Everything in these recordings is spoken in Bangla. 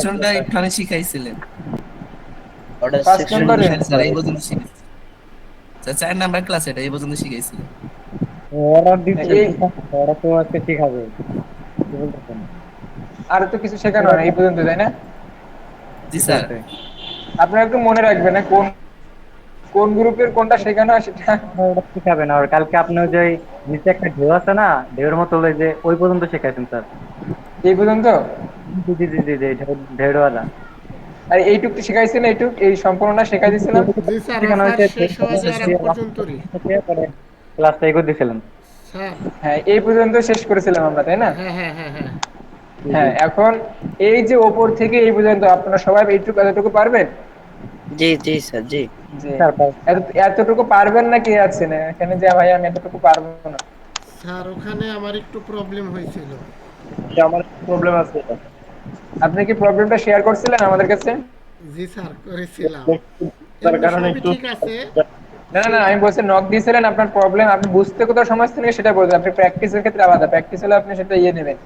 সেকশনটা একটু আমি শিখাইছিলেন। অর্ডার 5 নম্বরে? সেকশন। হ্যাঁ স্যার এই পর্যন্ত শিখেছি স্যার, 4 নাম্বার ক্লাস এটা এই পর্যন্ত শিখাইছিলেন। অর্ডার দিচ্ছে, এই ঠিক আছে, ওরা তো আজকে শিখাবে, কি বলতেছেন? আর তো কিছু শেখানো হয় না এই পর্যন্ত, তাই না? জি ঠিক স্যার। আছে। আপনারা একটু মনে রাখবেন না কোন কোন গ্রুপের কোনটা শেখানো হয় সেটা। ওটা শিখাবে না, আর কালকে আপনি ওই যে নিচে একটা ঢেউ আছে না, ঢেউর মতো, ওই যে ওই পর্যন্ত শেখাইছেন স্যার। এই পর্যন্ত? জি জি জি জি জি, ঢেউওয়ালা। আর এইটুকু শিখাইছেন, এইটুক এই সম্পূর্ণটা শেখাই দিয়েছিলাম। জি স্যার, শেখানো অফার হয়েছে, শেষ হওয়া যাওয়ার আগ পর্যন্তই। পরে ক্লাসটা এগো দিয়েছিলেন। স্যার, হ্যাঁ, এই পর্যন্ত শেষ করেছিলাম আমরা, তাই না? হ্যাঁ হ্যাঁ হ্যাঁ হ্যাঁ। জি জি। হ্যাঁ, এখন এই যে ওপর থেকে এই পর্যন্ত আপনারা সবাই এইটুকু এতটুকু পারবেন? জি জি স্যার, জি। যে স্যার এতটুকু পারবেন না, কে আছেন এখানে যে ভাই আমি এতটুকু পারবো না? স্যার, ওখানে আমার একটু প্রবলেম হয়েছিল। আমার প্রবলেম আছে। আপনি কি প্রবলেমটা শেয়ার করছিলেন আমাদের কাছে? জি স্যার, করেছিলাম। তার এমনি কারণে সবই একটু ঠিক আছে। না না না, শুধু আমি বলছি নক দিয়েছিলেন, আপনার প্রবলেম আপনি বুঝতে কোথাও সমস্যা নেই সেটা বলছেন। আপনি প্র্যাকটিসের ক্ষেত্রে আলাদা, প্র্যাকটিস হলে আপনি সেটা ইয়ে নেবেন,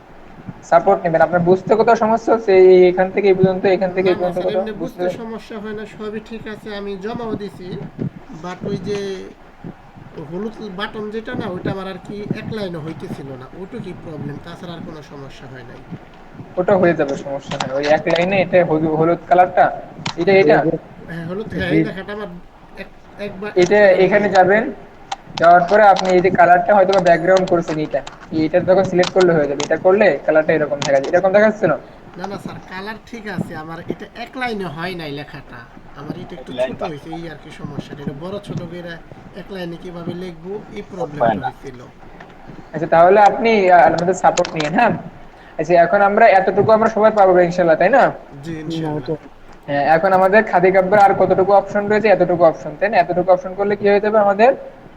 সাপোর্ট নেবেন। আপনার বুঝতে কোথাও সমস্যা হচ্ছে এখান থেকে এই পর্যন্ত, এখান থেকে না এই না পর্যন্ত স্যার, কোথাও এমনি বুঝতে? বুঝতে সমস্যা হয় না, সবই ঠিক আছে, আমি জমাও দিছি। বাট ওই যে হলুদ বাটন যেটা না, ওইটা আমার আর কি এক লাইনে হইতেছিল না, ওটুকুই প্রবলেম, তাছাড়া আর কোনো সমস্যা হয় নাই। ওটা হয়ে যাবে, সমস্যা নেই। ওই এক লাইনে এটা হলুদ কালারটা, এটা এটা হ্যাঁ, হলুদ, হ্যাঁ, জি এই দেখাটা আমার এক একবার এক এটা লাইনে এখানে হয়ে গেছে। যাবেন। যাওয়ার পরে আপনি এই যে কালারটা হয়তো ব্যাকগ্রাউন্ড করেছেন, এটা তখন সিলেক্ট করলে হয়ে যাবে। এটা করলে কালারটা এরকম দেখা যায়, এরকম দেখাচ্ছে না? না না স্যার, কালার ঠিক আছে, আমার এটা এক লাইনে হয় নাই লেখাটা। আমার এটা একটু ছোট হয়েছে, এই আর কি সমস্যাটা। এটা বড় ছোট করে এক লাইনে কিভাবে লিখবো, এই প্রবলেমটা হয়েছিল। আচ্ছা, তাহলে আপনি আমাদের সাপোর্ট নিয়েন, হ্যাঁ। আচ্ছা, এখন আমরা এতটুকু আমরা সবাই পাবো ইনশাল্লাহ, তাই না? জি ইনশাল্লাহ। হ্যাঁ, এখন আমাদের খাদি কাব্যের আর কতটুকু অপশন রয়েছে? এতটুকু অপশন, তাই না? এতটুকু অপশন করলে কি হয়ে যাবে, আমাদের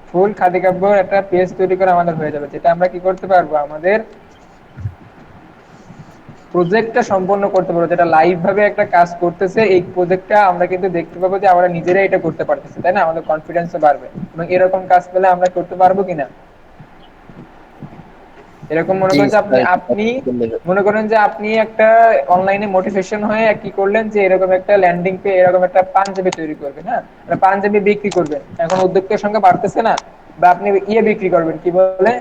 ফুল খাদি কাব্যের একটা পেজ তৈরি করা আমাদের হয়ে যাবে, যেটা আমরা কি করতে পারবো, আমাদের প্রজেক্টটা সম্পন্ন করতে পারবো। যেটা লাইভ ভাবে একটা কাজ করতেছে, এই প্রজেক্টটা আমরা কিন্তু দেখতে পাবো যে আমরা নিজেরাই এটা করতে পারতেছি, তাই না? আমাদের কনফিডেন্সও বাড়বে, এবং এরকম কাজ পেলে আমরা করতে পারবো কিনা। এরকম মনে জি করেন যে আপনি স্যার, আপনি মনে করেন যে আপনি একটা অনলাইনে মোটিভেশন হয়ে কি করলেন, যে এরকম একটা ল্যান্ডিং পে, এরকম একটা পাঞ্জাবি তৈরি করবেন, হ্যাঁ। মানে পাঞ্জাবি বিক্রি করবেন, এখন উদ্যোক্তার সংখ্যা বাড়তেছে না? বা আপনি ইয়ে বিক্রি করবেন, কি বলে,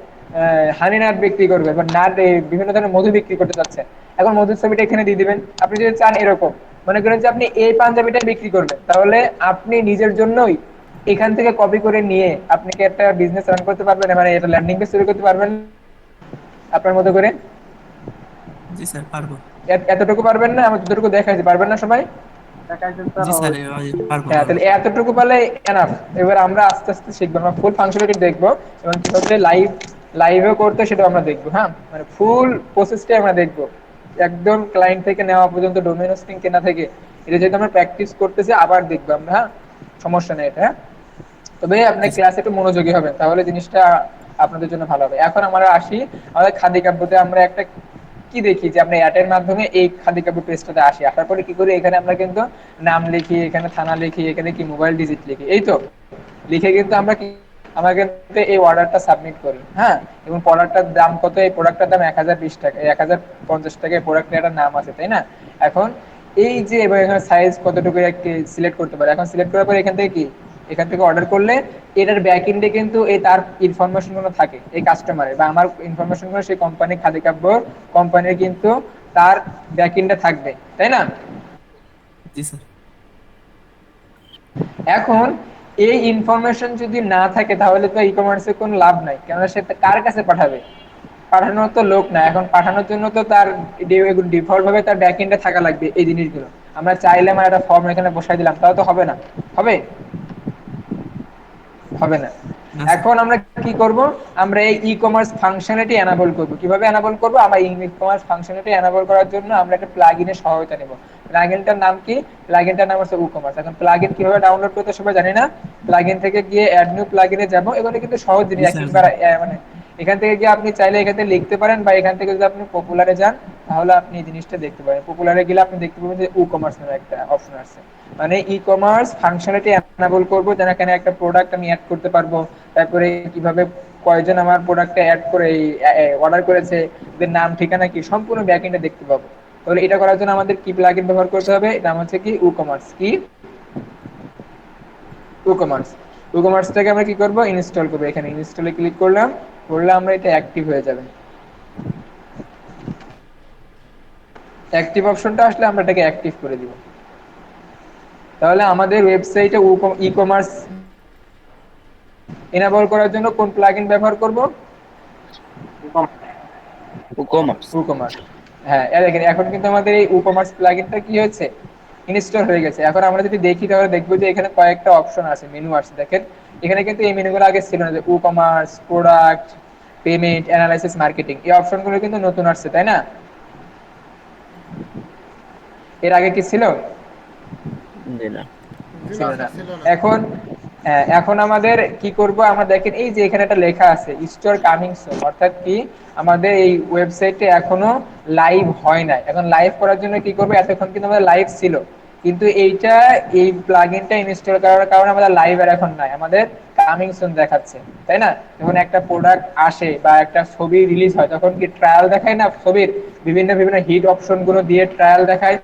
হানি নাট বিক্রি করবেন, বা নাট, বিভিন্ন ধরনের মধু বিক্রি করতে চাচ্ছেন। এখন মধুর ছবিটা এখানে দিয়ে দিবেন। আপনি যদি চান এরকম, মনে করেন যে আপনি এই পাঞ্জাবিটা বিক্রি করবেন, তাহলে আপনি নিজের জন্যই এখান থেকে কপি করে নিয়ে আপনি কি একটা বিজনেস রান করতে পারবেন, মানে এটা ল্যান্ডিং পেজ তৈরি করতে পারবেন আপনার মতো করে? জি স্যার পারবো। এতটুকু পারবেন না? আমি যতটুকু দেখাইছি, পারবেন না সবাই? দেখাইছেন স্যার, জি স্যার পারবো হ্যাঁ, পারবো। তাহলে এতটুকু পারলে এনাফ। এবার আমরা আস্তে আস্তে শিখবো, আমরা ফুল ফাংশনালিটি দেখবো, এবং কিভাবে লাইভে করতে সেটা আমরা দেখবো, হ্যাঁ। মানে ফুল প্রসেসটাই আমরা দেখবো, একদম ক্লায়েন্ট থেকে নেওয়া পর্যন্ত, ডোমেইন হোস্টিং কেনা থেকে। এটা যেহেতু আমরা প্র্যাকটিস করতেছি, আবার দেখবো আমরা, হ্যাঁ। সমস্যা নেই এটা, হ্যাঁ। তবে আপনি জি স্যার। ক্লাসে একটু মনোযোগী হবেন, তাহলে জিনিসটা আপনাদের জন্য ভালো হবে। এখন আমরা আসি আমাদের খাদি কাব্যতে। আমরা একটা কি দেখি, যে আমরা অ্যাটের মাধ্যমে এই খাদি কাব্য পেজটাতে আসি, আসার পরে কি করি, এখানে আমরা কিন্তু নাম লিখি, এখানে থানা লিখি, এখানে কি মোবাইল ডিজিট লিখি, এই তো। লিখে কিন্তু আমরা কি, আমরা কিন্তু এই অর্ডারটা সাবমিট করি, হ্যাঁ। এবং প্রোডাক্টটার দাম কত? এই প্রোডাক্টটার দাম 1020 টাকা, 1050 টাকা প্রোডাক্টের একটা নাম আছে, তাই না? এখন এই যে এবার এখানে সাইজ কতটুকু সিলেক্ট করতে পারে। এখন সিলেক্ট করার পরে এখান থেকে কি, এখান থেকে অর্ডার করলে এটার ব্যাক এন্ডে কিন্তু এই তার ইনফরমেশন গুলো থাকে, এই কাস্টমারের বা আমার ইনফরমেশন গুলো সেই কোম্পানি খাদি কাব্য কোম্পানির কিন্তু তার ব্যাক এন্ডে থাকবে, তাই না? জি স্যার। এখন এই ইনফরমেশন যদি না থাকে, তাহলে তো ই কমার্সের কোনো লাভ নাই, কেননা সে কার কাছে পাঠাবে? পাঠানোর তো লোক না। এখন পাঠানোর জন্য তো তার ডিফল্ট ভাবে তার ব্যাক এন্ডে থাকা লাগবে এই জিনিসগুলো। আমরা চাইলে আমার একটা ফর্ম এখানে বসাই দিলাম, তাও তো হবে না। হবে? হবে না। না স্যার। এখন আমরা কি করব, আমরা এই ই কমার্স ফাংশনালিটি এনাবল করব। কিভাবে এনাবল করব? আমরা ই কমার্স ফাংশনালিটি এনাবল করার জন্য আমরা একটা প্লাগইনের সহায়তা নেব। প্লাগইনটার নাম কি? প্লাগইনটার নাম হচ্ছে ই কমার্স। এখন প্লাগইন কিভাবে ডাউনলোড করতে সবাই জানি না। প্লাগইন থেকে গিয়ে অ্যাড নিউ প্লাগইনে যাব, এগুলো কিন্তু সহজ জিনিস, জি স্যার একবার জানি। মানে এখান থেকে গিয়ে আপনি চাইলে এখান থেকে লিখতে পারেন, বা এখান থেকে যদি আপনি পপুলারে যান, তাহলে আপনি এই জিনিসটা দেখতে পারেন। পপুলারে গেলে আপনি দেখতে পাবেন যে ই কমার্স নামে একটা অপশন আছে। মানে ই কমার্স ফাংশনালিটি এনাবল করবো, যেন এখানে একটা প্রোডাক্ট আমি অ্যাড করতে পারবো। তারপরে কিভাবে কয়জন আমার প্রোডাক্টে অ্যাড করে অর্ডার করেছে, এদের নাম ঠিকানা কি, সম্পূর্ণ ব্যাকএন্ডে দেখতে পাবো। তাহলে এটা করার জন্য আমাদের কি প্লাগইন ব্যবহার করতে হবে, এটা হচ্ছে কি উকমার্স। কি উকমার্স, উকমার্সটাকে আমরা কি করব, ইনস্টল করব। এখানে ইনস্টলে ক্লিক করলাম, করলে আমরা এটা অ্যাক্টিভ হয়ে যাবে। অ্যাক্টিভ অপশনটা আসলে আমরা এটাকে অ্যাক্টিভ করে দিব। তাহলে আমাদের ওয়েবসাইটে ই কমার্স এনাবল করার জন্য কোন প্লাগইন ব্যবহার করব, উকমার্স। উকমার্স। হ্যাঁ, দেখেন এখন কিন্তু আমাদের এই উকমার্স প্লাগইনটা কি হয়েছে, ইনস্টল হয়ে গেছে। এখন আমরা যদি দেখি তাহলে দেখবো যে এখানে কয়েকটা অপশন আছে, মেনু আছে। দেখেন এখানে কিন্তু এই মেনুগুলো আগে ছিল না, যে WooCommerce, product, payment, analysis, marketing, এই অপশনগুলো কিন্তু নতুন আসছে, তাই না? এর আগে কি ছিল? জি না। জি না ছিল না। স্যার, ছিল না। এখন এখন আমাদের কি করব, আমরা দেখেন এই যে এখানে একটা লেখা আছে স্টোর কামিং সুন, অর্থাৎ কি আমাদের এই ওয়েবসাইটে এখনো লাইভ হয় নাই। এখন লাইভ করার জন্য কি করব, এতক্ষণ কিন্তু আমাদের লাইভ ছিল, কিন্তু এইটা এই প্লাগইনটা ইনস্টল করার কারণে আমাদের লাইভ আর এখন নাই, আমাদের কামিং সুন দেখাচ্ছে, তাই না? যখন একটা প্রোডাক্ট আসে বা একটা ছবি রিলিজ হয় তখন কি ট্রায়াল দেখায় না, ছবির বিভিন্ন বিভিন্ন হিট অপশন গুলো দিয়ে ট্রায়াল দেখায়,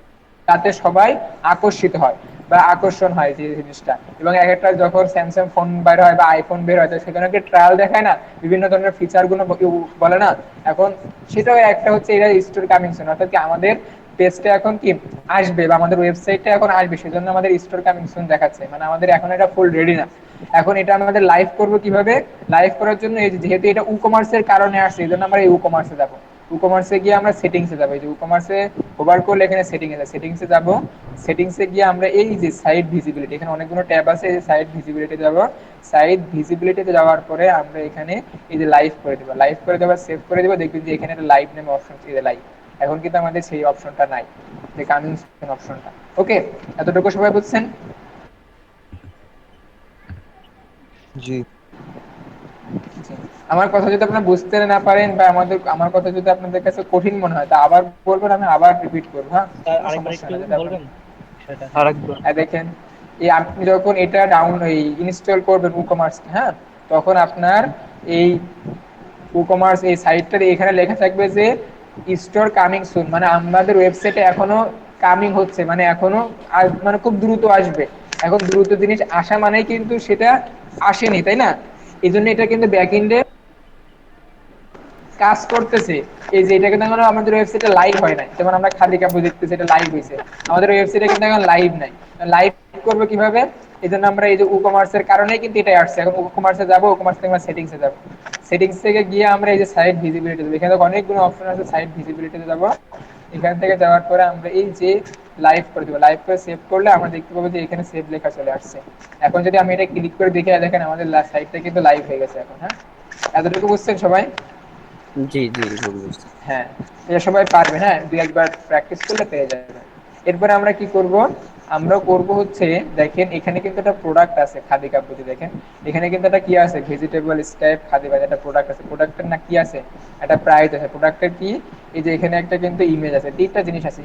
তাতে সবাই আকর্ষিত হয় বা আকর্ষণ হয় যে জিনিসটা। এবং এক একটা যখন স্যামসাং ফোন বের হয় বা আইফোন বের হয়, সেখানে ট্রায়াল দেখায় না, বিভিন্ন ধরনের ফিচার গুলো বলে না। এখন সেটাও একটা হচ্ছে এটা স্টোর কামিং সুন, অর্থাৎ কি আমাদের পেজটা এখন কি আসবে বা আমাদের ওয়েবসাইটটা এখন আসবে, সেজন্য আমাদের স্টোর কামিং সুন দেখাচ্ছে, মানে আমাদের এখন এটা ফুল রেডি না। এখন এটা আমাদের লাইভ করব কিভাবে, লাইভ করার জন্য এই যেহেতু এটা উকমার্সের কারণে আসছে, এই জন্য আমরা এই উকমার্সে যাবো। উকমার্সে গিয়ে আমরা সেটিংসে যাবো, এই যে উকমার্সে হোভার করলে এখানে সেটিংসে যাব। সেটিংসে গিয়ে আমরা এই যে সাইট ভিজিবিলিটি, এখানে অনেকগুলো ট্যাব আছে, এই যে সাইট ভিজিবিলিটি যাব। সাইট ভিজিবিলিটিতে যাওয়ার পরে আমরা এখানে এই যে লাইভ করে দেবো, লাইভ করে দেবো, সেভ করে দেবো। দেখবেন যে এখানে একটা লাইভ নেমে অপশন, এই যে লাইভ। এখন কিন্তু আমাদের সেই অপশনটা নাই, যে কামিং অপশনটা। ওকে, এতটুকু সবাই বুঝছেন? জি। জি। আমার কথা যদি আপনারা বুঝতে না পারেন বা আমার কথা যদি আপনাদের কাছে কঠিন মনে হয় তা আবার বলবেন, আমি আবার রিপিট করবো। হ্যাঁ, কোনো সমস্যা না, যদি আপনার আরেকবার। দেখেন এই আপনি যখন এটা ইনস্টল করবেন উকমার্স, হ্যাঁ, তখন আপনার এই উকমার্স এই সাইটটার এখানে লেখা থাকবে যে স্টোর কামিং সুন, মানে আমাদের ওয়েবসাইটে এখনো কামিং হচ্ছে, মানে এখনো মানে খুব দ্রুত আসবে। এখন দ্রুত জিনিস আসা মানেই কিন্তু সেটা আসেনি, তাই না? এই জন্য এটা কিন্তু ব্যাকএন্ডে কাজ করতেছে। এই যে এটা কিন্তু এখন আমাদের ওয়েবসাইটে লাইভ হয় না, যেমন আমরা খালি কাপড় দেখতেছি এটা লাইভ হয়েছে, আমাদের ওয়েবসাইটে কিন্তু এখন লাইভ নাই। লাইভ করবে কিভাবে, এই জন্য আমরা এই যে উকমার্সের কারণেই কিন্তু এটা আসছে। এখন উকমার্সে যাবো, উকমার্স থেকে আমরা সেটিংসে যাবো, সেটিংস থেকে গিয়ে আমরা এই যে সাইট ভিজিবিলিটি দেবো। এখানে অনেকগুলো অপশন আছে, সাইট ভিজিবিলিটিতে যাবো। এখান থেকে যাওয়ার পরে আমরা এই যে লাইভ করে দেবো, লাইভ করে সেভ করলে আমরা দেখতে পাবো যে এখানে সেভ লেখা চলে আসছে। এখন যদি আমি এটা ক্লিক করে দেখে দেখেন আমাদের সাইটটা কিন্তু লাইভ হয়ে গেছে এখন। হ্যাঁ, এতটুকু বুঝছেন সবাই? জি জি, বুঝছি। হ্যাঁ, এটা সবাই পারবে। হ্যাঁ, দুই একবার প্র্যাকটিস করলে পেয়ে যাবে। এরপরে আমরা কি করব, আমরা করব হচ্ছে দেখেন এখানে কিন্তু একটা প্রোডাক্ট আছে খাদি কাপড়ে। দেখেন এখানে কিন্তু একটা কি আছে, ভেজিটেবল স্টাইপ খাদি বাজার একটা প্রোডাক্ট আছে। প্রোডাক্টের না কি আছে, একটা প্রাইস আছে। প্রোডাক্টের কি, এই যে এখানে একটা কিন্তু ইমেজ আছে, তিনটা জিনিস আছে।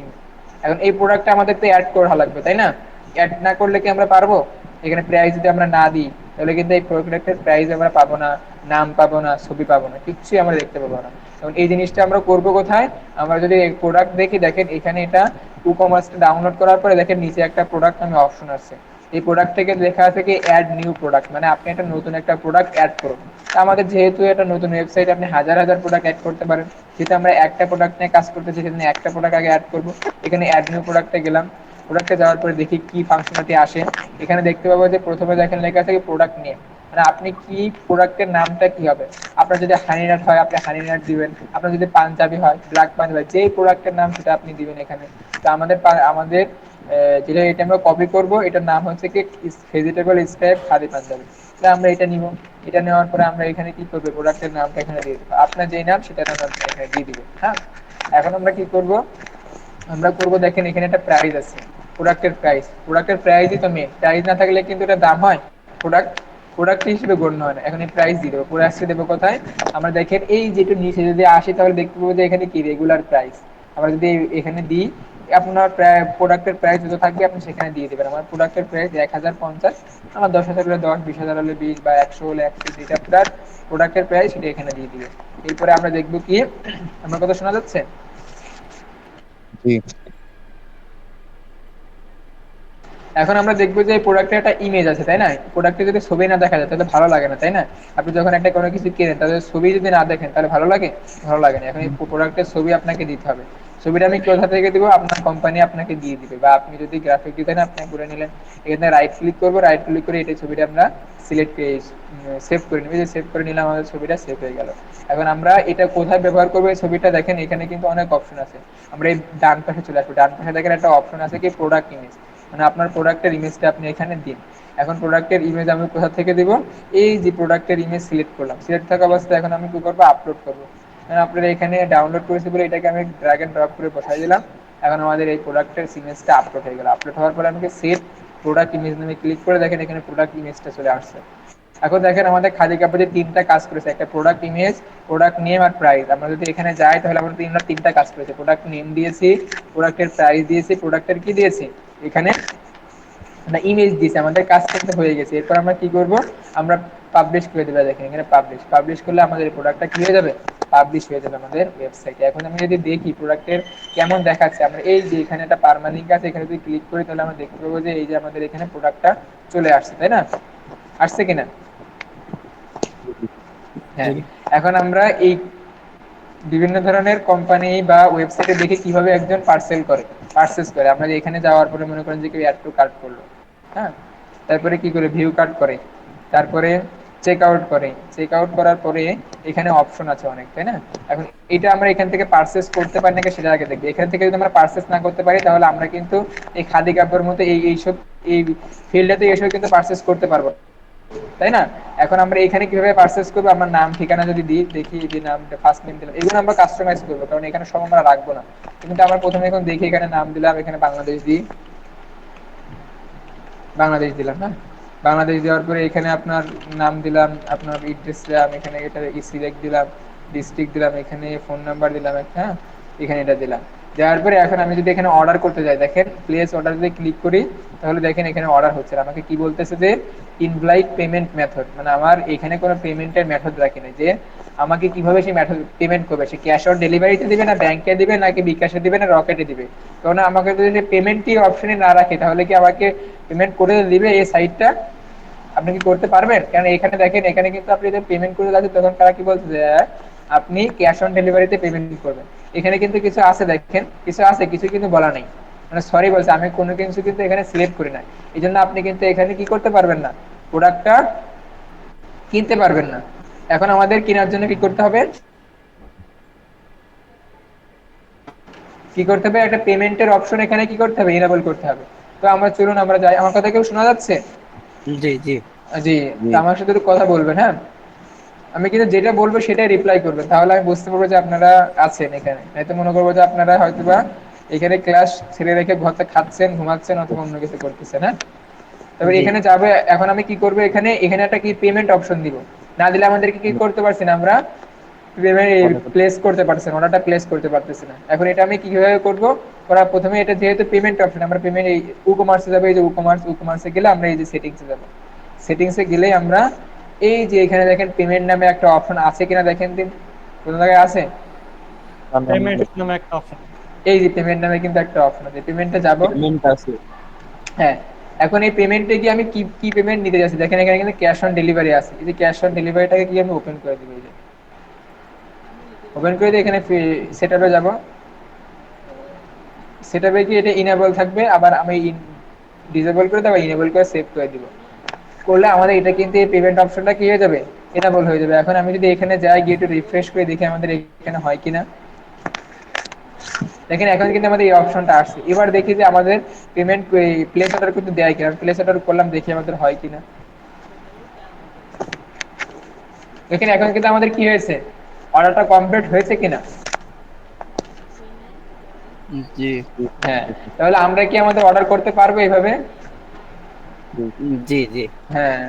এখন এই প্রোডাক্টটা আমাদের তো অ্যাড করা লাগবে, তাই না? অ্যাড না করলে কি আমরা পারবো? এখানে প্রাইস যদি আমরা না দিই তাহলে কিন্তু এই প্রোডাক্টের প্রাইস আমরা পাবো না, নাম পাবো না, ছবি পাবো না, কিচ্ছুই আমরা দেখতে পাবো না। এবং এই জিনিসটা আমরা করব কোথায়, আমরা যদি প্রোডাক্ট দেখি, দেখেন এখানে এটা উকমার্সটা ডাউনলোড করার পরে দেখেন নিচে একটা প্রোডাক্ট নামে অপশন আছে। এই প্রোডাক্ট থেকে লেখা আছে কি অ্যাড নিউ প্রোডাক্ট, মানে আপনি একটা নতুন একটা প্রোডাক্ট অ্যাড করুন। আমাদের যেহেতু এটা নতুন ওয়েবসাইট, আপনি হাজার হাজার প্রোডাক্ট অ্যাড করতে পারেন, যেহেতু আমরা একটা প্রোডাক্ট নিয়ে কাজ করতেছি সেজন্য একটা প্রোডাক্ট আগে অ্যাড করবো। এখানে অ্যাড নিউ প্রোডাক্টে গেলাম, প্রোডাক্টে যাওয়ার পরে দেখি কি ফাংশনালিটি আসে। এখানে দেখতে পাবো যে প্রথমে দেখেন লেখা আছে প্রোডাক্ট নিয়ে, মানে আপনি কি প্রোডাক্টের নামটা কি হবে। আপনার যদি হানিনাট হয় আপনি হানিনাট দিবেন, আপনার যদি পাঞ্জাবি হয় ব্ল্যাক পাঞ্জাবি, যেই প্রোডাক্টের নাম সেটা আপনি দিবেন এখানে। তো আমাদের যেটা এটা আমরা কপি করব, এটার নাম হচ্ছে কি ভেজিটেবল স্টাইপ খাদি পাঞ্জাবি। তাহলে আমরা এটা নিব, এটা নেওয়ার পরে আমরা এখানে কি করবো, প্রোডাক্টের নামটা এখানে দিয়ে দেবো, আপনার যেই নাম সেটা নাম এখানে দিয়ে দিবেন। হ্যাঁ, এখন আমরা কি করব, আমরা করব দেখেন এখানে একটা প্রাইস আছে, প্রোডাক্টের প্রাইস। প্রোডাক্টের প্রাইসই তো মেন, প্রাইস না থাকলে কিন্তু এটা দাম হয়, প্রোডাক্ট প্রোডাক্ট হিসেবে গণ্য হয় না। এখন এই প্রাইস দিয়ে দেবো, প্রাইসটা দেবো কোথায়, আমরা দেখেন এই যেটা নিচে যদি আসি তাহলে দেখতে পাবো যে এখানে কি রেগুলার প্রাইস। আমরা যদি এখানে দিই, আপনার প্রোডাক্টের প্রাইস যত থাকবে আপনি সেখানে দিয়ে দেবেন। আমার প্রোডাক্টের প্রাইস 1050, আমার 10,000 হলে 10, 20,000 হলে 20 বা 100 হলে 100, যেটা আপনার প্রোডাক্টের প্রাইস সেটা এখানে দিয়ে দিবেন। এরপরে আমরা দেখবো কি, আমার কথা শোনা যাচ্ছে? জি এখন আমরা দেখবো যে প্রোডাক্টের একটা ইমেজ আছে, তাই না? প্রোডাক্টে যদি ছবি না দেখা যায় তাহলে ভালো লাগে না, তাই না? আপনি যখন একটা কোনো কিছু কেনেন তাহলে ছবি যদি না দেখেন তাহলে ভালো লাগে? ভালো লাগে না। এখন এই প্রোডাক্টের ছবি আপনাকে দিতে হবে। ছবিটা আমি কোথা থেকে দিব? আপনার কোম্পানি আপনাকে দিয়ে দিবে, বা আপনি যদি গ্রাফিক ডিজাইন আপনি করে নিলেন, এখানে রাইট ক্লিক করবো, রাইট ক্লিক করে এটা ছবিটা আমরা সিলেক্ট সেভ করে নিবি, যে সেভ করে নিলাম, আমাদের ছবিটা সেভ হয়ে গেল। এখন আমরা এটা কোথায় ব্যবহার করবো এই ছবিটা? দেখেন এখানে কিন্তু অনেক অপশন আছে। আমরা এই ডান পাশে চলে আসবো, ডান পাশে দেখেন একটা অপশন আছে কি প্রোডাক্ট ইমেজ, মানে আপনার প্রোডাক্টের ইমেজটা আপনি এখানে দিন। এখন প্রোডাক্টের ইমেজ আমি কোথা থেকে দিব? এই যে প্রোডাক্টের ইমেজ সিলেক্ট করলাম, সিলেক্ট থাকা অবস্থায় এখন আমি কি করবো? আপলোড করবো। আপনারা এখানে ডাউনলোড করেছি বলে এটাকে আমি ড্র্যাগ এন্ড ড্রপ করে বসাই দিলাম। এখন আমাদের এই প্রোডাক্টের ইমেজটা আপলোড হয়ে গেল। আপলোড হওয়ার পরে আমাকে সেভ প্রোডাক্ট ইমেজ নামে ক্লিক করে দেখেন এখানে প্রোডাক্ট ইমেজটা চলে আসছে। এখন দেখেন আমাদের খাদি কাপড়ে তিনটা কাজ করেছে, একটা প্রোডাক্ট ইমেজ, প্রোডাক্ট নেম আর প্রাইস। আমরা যদি এখানে যাই তাহলে আমরা তিনটা কাজ করেছে, প্রোডাক্ট নেম দিয়েছি, প্রোডাক্টের প্রাইস দিয়েছি, প্রোডাক্টের কি দিয়েছি এখানে না ইমেজ দিয়েছি। আমাদের কাজ কিন্তু হয়ে গেছে। এরপর আমরা কি করব? আমরা পাবলিশ করে দেবো। দেখেন এখানে পাবলিশ করলে আমাদের এই প্রোডাক্টটা কি হয়ে যাবে? পাবলিশ হয়ে যাবে আমাদের ওয়েবসাইটে। এখন আমি যদি দেখি প্রোডাক্টের কেমন দেখাচ্ছে, আমরা এই যে এখানে একটা পারমালিঙ্ক আছে, এখানে যদি ক্লিক করি তাহলে আমরা দেখতে পাবো যে এই যে আমাদের এখানে প্রোডাক্টটা চলে আসছে, তাই না? আসছে কিনা? হ্যাঁ। এখন আমরা এই বিভিন্ন ধরনের কোম্পানি বা ওয়েবসাইটে দেখে কিভাবে একজন পারচেজ করে। আমরা এখানে যাওয়ার পরে মনে করেন যে কেউ অ্যাড টু কার্ট করলো, হ্যাঁ, তারপরে কি করে ভিউ কার্ট করে, তারপরে চেক আউট করে, চেক আউট করার পরে এখানে অপশন আছে অনেক, তাই না? এখন এটা আমরা এখান থেকে পারচেজ করতে পারি নাকি সেটা আগে দেখবি। এখান থেকে যদি আমরা পারচেজ না করতে পারি তাহলে আমরা কিন্তু এই খাদি কাপড়ের মতো এইসব এই ফিল্ডে এইসব কিন্তু পারচেজ করতে পারবো, তাই না? এখন আমরা এখানে কিভাবে পারচেজ করবো? আমার নাম ঠিকানা যদি দিই, দেখি যে নামটা ফার্স্ট নেম দিলাম, এগুলো আমরা কাস্টমাইজ করবো, কারণ এখানে সব আমরা রাখবো না। কিন্তু আমরা প্রথমে এখন দেখি, এখানে নাম দিলাম, এখানে বাংলাদেশ দিই, বাংলাদেশ দিলাম, হ্যাঁ, বাংলাদেশ দেওয়ার পরে এখানে আপনার নাম দিলাম, আপনার এড্রেস দিলাম, এখানে এটা সিলেক্ট দিলাম, ডিস্ট্রিক্ট দিলাম, এখানে ফোন নাম্বার দিলাম, হ্যাঁ, এখানে এটা দিলাম। দেওয়ার পরে এখন আমি যদি এখানে অর্ডার করতে যাই, দেখেন প্লেস অর্ডার যদি ক্লিক করি তাহলে দেখেন এখানে অর্ডার হচ্ছে। আমাকে কি বলতেছে যে ইনভ্যালিড পেমেন্ট মেথড, মানে আমার এখানে কোনো পেমেন্টের মেথড রাখি না, যে আমাকে কিভাবে সেই মেথড পেমেন্ট করবে, সে ক্যাশ অন ডেলিভারিতে দিবে, না ব্যাংকে দিবে, নাকি বিকাশে দিবে, না রকেটে দিবে। কারণ আমাকে যদি পেমেন্টই অপশনে না রাখে তাহলে কি আমাকে পেমেন্ট করে দিবে এই সাইটটা? আপনি কি করতে পারবেন? কারণ এখানে দেখেন, এখানে কিন্তু আপনি যখন পেমেন্ট করে যাচ্ছেন তখন তারা কি বলছে যে আপনি ক্যাশ অন ডেলিভারিতে পেমেন্ট করবেন। এখানে কিন্তু কিছু আছে, দেখেন কিছু আছে, কিছু কিন্তু বলা নেই, মানে সরি বলছে, আমি কোনো কিছু কিন্তু এখানে সিলেক্ট করি না। এই জন্য আপনি কিন্তু এখানে কি করতে পারবেন না, প্রোডাক্টটা কিনতে পারবেন না। এখন আমাদের কেনার জন্য কি করতে হবে? কি করতে হবে? একটা পেমেন্টের অপশন এখানে কি করতে হবে? ইনেবল করতে হবে। তো আমরা চলুন আমরা যাই। আমার কথা কেউ শোনা যাচ্ছে? জি জি জি। জি তো আমার সাথে একটু কথা বলবেন, হ্যাঁ। আমি কিন্তু যেটা বলবো সেটাই রিপ্লাই করবেন, তাহলে আমি বুঝতে পারবো যে আপনারা আছেন এখানে। নয়তো মনে করবো যে আপনারা হয়তোবা এখানে ক্লাস ছেড়ে রেখে ঘরতে খাচ্ছেন, ঘুমাচ্ছেন, অথবা অন্য কিছু করতেছেন, হ্যাঁ। তবে জি এখানে যাবে, এখন আমি কি করবো? এখানে এখানে একটা কি পেমেন্ট অপশন দিব, না দিলে আমাদেরকে কি করতে পারছি না, আমরা প্লেস করতে পারছি না, অর্ডারটা প্লেস করতে পারতেছি না। এখন এটা আমি কিভাবে করবো? ওরা প্রথমে এটা যেহেতু পেমেন্ট অপশন, আমরা পেমেন্ট এই ই-কমার্সে যাবো, এই যে ই-কমার্সে গেলে আমরা এই যে সেটিংসে যাবো, সেটিংসে গেলেই আমরা এই যে এখানে দেখেন পেমেন্ট নামে একটা অপশন আছে কিনা দেখেন দিন, কোন জায়গায় আছে? পেমেন্ট এই যে পেমেন্ট নামে কিন্তু একটা অপশন আছে, পেমেন্টে যাব, পেমেন্ট আছে হ্যাঁ। এখন এই পেমেন্টে গিয়ে আমি কি কি পেমেন্ট নিতে যাচ্ছি, দেখেন এখানে কিন্তু ক্যাশ অন ডেলিভারি আছে। এই যে ক্যাশ অন ডেলিভারিটাকে কি আমি ওপেন করে দিব, এই যে ওপেন করে দিয়ে এখানে সেটআপে যাব, সেটআপে কি এটা ইনেবল থাকবে, আবার আমি ডিসেবল করে দেবো, ইনেবল করে সেভ করে দিব। করলে আমাদের এটা কিন্তু এই পেমেন্ট অপশনটা কি হয়ে যাবে? ইনেবল হয়ে যাবে। এখন আমি যদি এখানে যাই, গিয়ে একটু রিফ্রেশ করে দেখি আমাদের এখানে হয় কিনা, দেখেন এখন কিন্তু আমাদের এই অপশনটা আসছে। এবার দেখি যে আমাদের পেমেন্ট প্লেস অর্ডার কিন্তু দেয় কিনা, প্লেস অর্ডার করলাম, দেখি আমাদের হয় কিনা। দেখেন এখন কিন্তু আমাদের কি হয়েছে, অর্ডারটা কমপ্লিট হয়েছে কিনা। জি হ্যাঁ, তাহলে আমরা কি আমাদের অর্ডার করতে পারবো এইভাবে? জি জি হ্যাঁ।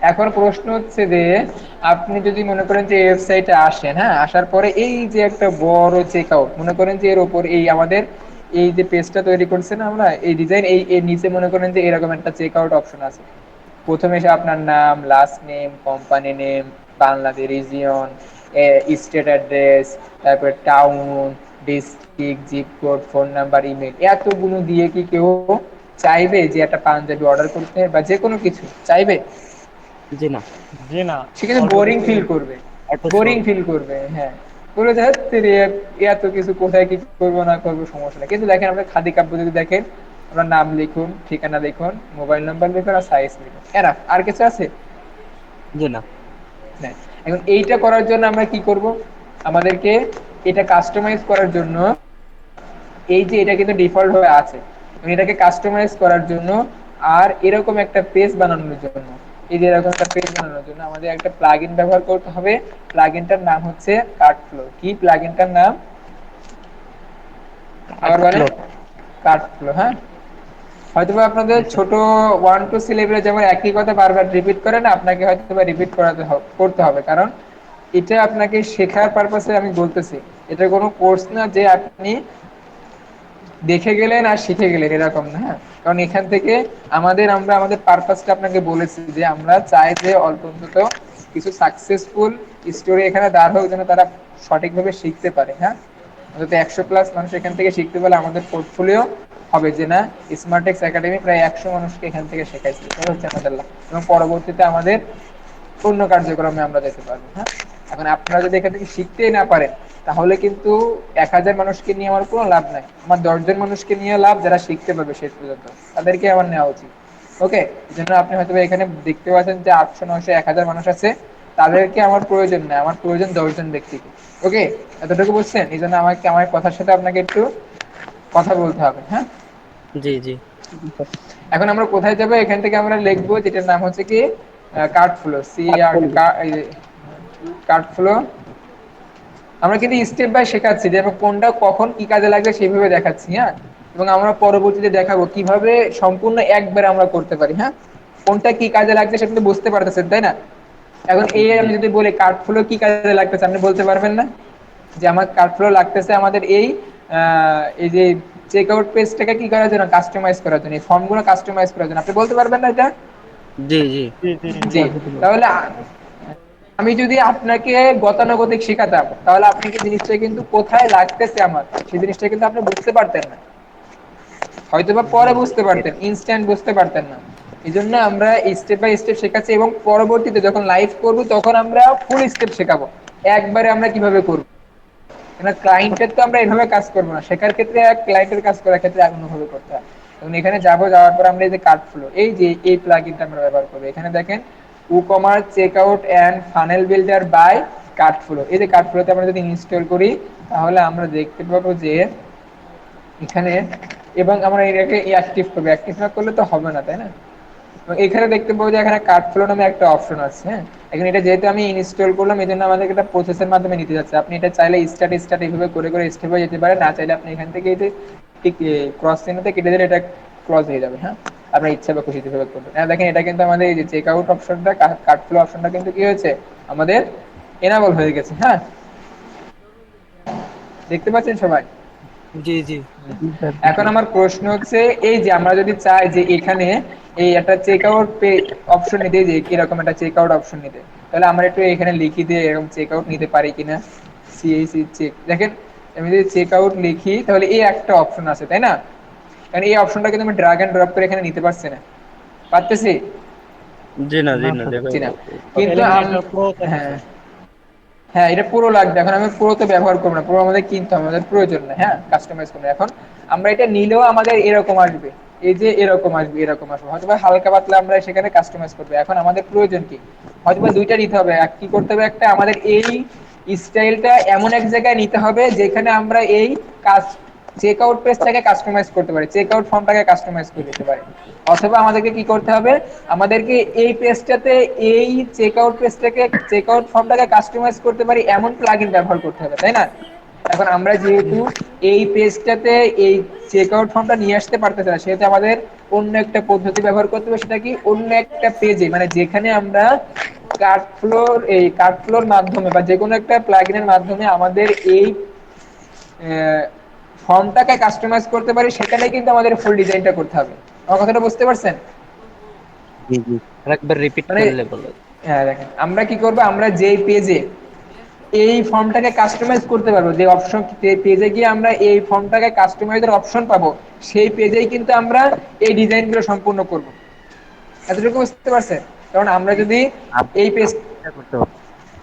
এখন প্রশ্ন হচ্ছে যে আপনি যদি মনে করেন যে ওয়েবসাইটে আসেন, হ্যাঁ, আসার পরে এই যে একটা বড় চেক আউট, মনে করেন যে এর উপর এই আমাদের এই যে পেজটা তৈরি করছে না আমরা, এই ডিজাইন, এই এর নিচে মনে করেন যে এরকম একটা চেক আউট অপশন আছে। প্রথমে এসে আপনার নাম, last name, company name, Bangladesh region, state address, তারপরে town, district, zip code, phone number, email, এতগুলো দিয়ে কি কেউ চাইবে যে একটা পাঞ্জাবি অর্ডার করতে বা যে কোনো কিছু চাইবে? জি না। জি না, সে কিন্তু অল্প বোরিং কিছু ফিল করবে, অল্প বোরিং স্বল্প। ফিল করবে। হ্যাঁ, বলে যে "ধ্যাৎ তেরি, এত কিছু কোথায় কি করবো না করবো সমস্যা নেই।" কিন্তু দেখেন আমরা খাদি কাব্য যদি দেখেন, আমরা নাম লিখুন, ঠিকানা লিখুন, মোবাইল নাম্বার লিখুন আর সাইজ লিখুন, এরা আর কিছু আছে? জি না। হ্যাঁ। এখন এইটা করার জন্য আমরা কি করব? আমাদেরকে এটা কাস্টমাইজ করার জন্য, এই যে এটা কিন্তু ডিফল্ট হয়ে আছে, এবং এটাকে কাস্টমাইজ করার জন্য আর এরকম একটা পেজ বানানোর জন্য, এই যে এরকম একটা পেজ বানানোর জন্য আমাদের একটা প্লাগইন ব্যবহার করতে হবে। প্লাগইনটার নাম হচ্ছে কার্টফ্লো। কি প্লাগইনটার নাম? আবার বলেন। কাঠফ্লো। কার্টফ্লো। হ্যাঁ, হয়তোবা আপনাদের জি স্যার। ছোট 1 2 সি লেভেলে যেমন একই কথা বারবার রিপিট করে না, আপনাকে হয়তোবা রিপিট করতে হবে, কারণ এটা আপনাকে শেখার পারপাসে আমি বলতেছি। এটা কোনো কোর্স না যে আপনি দেখে গেলেন আর শিখে গেলেন, এরকম না। হ্যাঁ, কারণ এখান থেকে আমরা আমাদের পারপাসটা আপনাকে বলেছি যে আমরা চাই যে অল্প অন্তত কিছু সাকসেসফুল স্টোরি এখানে দাঁড় হোক, যেন তারা সঠিকভাবে শিখতে পারে। হ্যাঁ, অন্তত 100+ মানুষ এখান থেকে শিখতে পারলে আমাদের পোর্টফোলিও হবে যে না, স্মার্টেক্স একাডেমি প্রায় 100 মানুষকে এখান থেকে শেখাইছে, এটা হচ্ছে আমাদের লাভ। এবং পরবর্তীতে আমাদের অন্য কার্যক্রমে আমরা যেতে পারবো। হ্যাঁ, এখন আপনারা যদি এখান থেকে শিখতেই না পারেন, তাহলে কিন্তু 1000 মানুষকে নিয়ে আমার কোনো লাভ নাই। আমার 10 জন মানুষকে নিয়ে লাভ, যারা শিখতে পারবে শেষ পর্যন্ত, তাদেরকে আমার নেওয়া উচিত। ওকে, এই জন্য আপনি হয়তো এখানে দেখতে পাচ্ছেন যে 800 900 1000 মানুষ আছে, তাদেরকে আমার প্রয়োজন নেই, আমার প্রয়োজন 10 জন ব্যক্তিকে। ওকে, এতটুকু বুঝছেন? এই জন্য আমাকে আমার কথার সাথে আপনাকে একটু কথা বলতে হবে। হ্যাঁ, জি জি। এখন আমরা কোথায় যাবো? এখান থেকে আমরা লিখবো যেটার নাম হচ্ছে কি কার্টফ্লো, সি আর কাঠফুল। কার্টফ্লো। আমরা কিন্তু স্টেপ বাই শেখাচ্ছি যে কোনটা কখন কি কাজে লাগবে সেইভাবে দেখাচ্ছি। হ্যাঁ, এবং আমরা পরবর্তীতে দেখাবো কিভাবে সম্পূর্ণ একবার আমরা করতে পারি। হ্যাঁ, কোনটা কি কাজে লাগছে সেটা কিন্তু বুঝতে পারতেছেন, তাই না? এখন এই জি আমি যদি বলি কার্টফ্লো কি কাজে লাগতেছে, আপনি বলতে পারবেন না যে আমার কার্টফ্লো লাগতেছে আমাদের এই যে চেক আউট পেজটাকে কি করার জন্য, কাস্টমাইজ করার জন্য, এই ফর্মগুলো কাস্টমাইজ করার জন্য। আপনি বলতে পারবেন না এটা? জি। জি জি জি জি। জি। তাহলে আমি যদি আপনাকে গতানুগতিক শেখাতাম, তাহলে আপনি কি জিনিসটা কিন্তু কোথায় লাগতেছে আমার, সেই জিনিসটা কিন্তু আপনি বুঝতে পারতেন না, হয়তোবা জি পরে জি। বুঝতে পারতেন, ইনস্ট্যান্ট বুঝতে পারতেন না। এই জন্য আমরা স্টেপ বাই স্টেপ শেখাচ্ছি, এবং পরবর্তীতে যখন লাইভ করব তখন আমরা ফুল স্টেপ শেখাবো, একবারে আমরা কিভাবে করবো। কেন ক্লায়েন্টের তো আমরা এভাবে কাজ করবো না, শেখার ক্ষেত্রে এক, ক্লায়েন্টের কাজ করার ক্ষেত্রে অন্যভাবে করতে হয়। এবং এখানে যাওয়ার পর আমরা এই যে কার্টফ্লো, এই যে এই প্লাগইনটা আমরা ব্যবহার করবো। এখানে দেখেন WooCommerce checkout and funnel builder by CartFlow. এই যে কার্টফ্লোতে আমরা যদি ইনস্টল করি, তাহলে আমরা দেখতে পাবো যে এখানে, এবং আমরা এটাকে অ্যাক্টিভ করবো, অ্যাক্টিভ না করলে তো হবে না, তাই না? এবং এখানে দেখতে পাবো যে এখানে কার্টফ্লো নামে একটা অপশন আছে। হ্যাঁ, এখানে এটা যেহেতু আমি ইনস্টল করলাম, এই জন্য আমাদেরকে একটা প্রসেসের মাধ্যমে নিতে যাচ্ছে। আপনি এটা চাইলে স্টার্ট এইভাবে করে করে স্টেপ হয়ে যেতে পারে, না চাইলে আপনি এখান থেকে এই যে ঠিক ক্রস চিহ্নতে কেটে দিলে এটা ক্লোজ হয়ে যাবে। হ্যাঁ, আপনার ইচ্ছা বা খুশিতে ভাবে করবেন। হ্যাঁ, দেখেন এটা কিন্তু আমাদের এই যে চেক আউট অপশনটা, কার্টফ্লো অপশনটা কিন্তু কি হয়েছে, আমাদের এনাবল হয়ে গেছে। হ্যাঁ, দেখতে পাচ্ছেন সবাই? জি জি। এখন আমার প্রশ্ন হচ্ছে, এই যে আমরা যদি চাই যে এখানে এই একটা চেক আউট অপশন নিতে, যে কিরকম একটা চেক আউট অপশন নিতে, তাহলে আমরা একটু এখানে লিখি দিয়ে এরকম চেক আউট নিতে পারি কিনা। সিএসি চেক, দেখেন আমি যদি চেক আউট লিখি, তাহলে এই একটা অপশন আছে, তাই না? কারণ এই অপশনটা কিন্তু আমি ড্রাগ এন্ড ড্রপ করে এখানে নিতে পারছি না, পারতেছি? জি না। জি না। জি না। কিন্তু এলিমিনেটর প্রো আছে হ্যাঁ, স্যার। হ্যাঁ, এটা পুরো লাগবে। এখন আমি পুরো তো ব্যবহার করবো না, পুরো আমাদের কিনতে হবে, আমাদের প্রয়োজন না। হ্যাঁ, কাস্টমাইজ করবো। এখন আমরা এটা নিলেও আমাদের এরকম আসবে, এই যে এরকম আসবে, এরকম আসবে, হয়তো হালকা পাতলা আমরা সেখানে কাস্টমাইজ করবো। এখন আমাদের প্রয়োজন কি, হয়তো দুইটা নিতে হবে। কি করতে হবে, একটা আমাদের এই স্টাইলটা এমন এক জায়গায় নিতে হবে যেখানে আমরা এই কাজ চেক আউট পেজটাকে কাস্টমাইজ করতে পারি, চেক আউট ফর্মটাকে কাস্টমাইজ করে দিতে পারি। অথবা আমাদেরকে কি করতে হবে, আমাদেরকে এই পেজটাতে এই চেক আউট পেজটাকে, চেক আউট ফর্মটাকে কাস্টমাইজ করতে পারি এমন প্লাগইন ব্যবহার করতে হবে, তাই না? এখন আমরা যেহেতু এই পেজটাতে এই চেক আউট ফর্মটা নিয়ে আসতে পারতেছি না, সেহেতু আমাদের অন্য একটা পদ্ধতি ব্যবহার করতে হবে। সেটা কি, অন্য একটা পেজে, মানে যেখানে আমরা কার্টফ্লোর মাধ্যমে বা যে কোনো একটা প্লাগইনের মাধ্যমে আমাদের এই ফর্মটাকে কাস্টমাইজ করতে পারি, সেখানে কিন্তু আমাদের ফুল ডিজাইনটা করতে হবে। আমার কথাটা বুঝতে পারছেন? জি জি। আরেকবার রিপিট মানে করলে বলো। হ্যাঁ, দেখেন আমরা কি করবো, আমরা যেই পেজে এই ফর্মটাকে কাস্টমাইজ করতে পারবো, যে অপশন পেজে গিয়ে আমরা এই ফর্মটাকে কাস্টমাইজের অপশন পাবো, সেই পেজেই কিন্তু আমরা এই ডিজাইনগুলো সম্পূর্ণ করব। এতটুকু বুঝতে পারছেন? কারণ আমরা যদি এই পেজ, এটা করতে পারবো।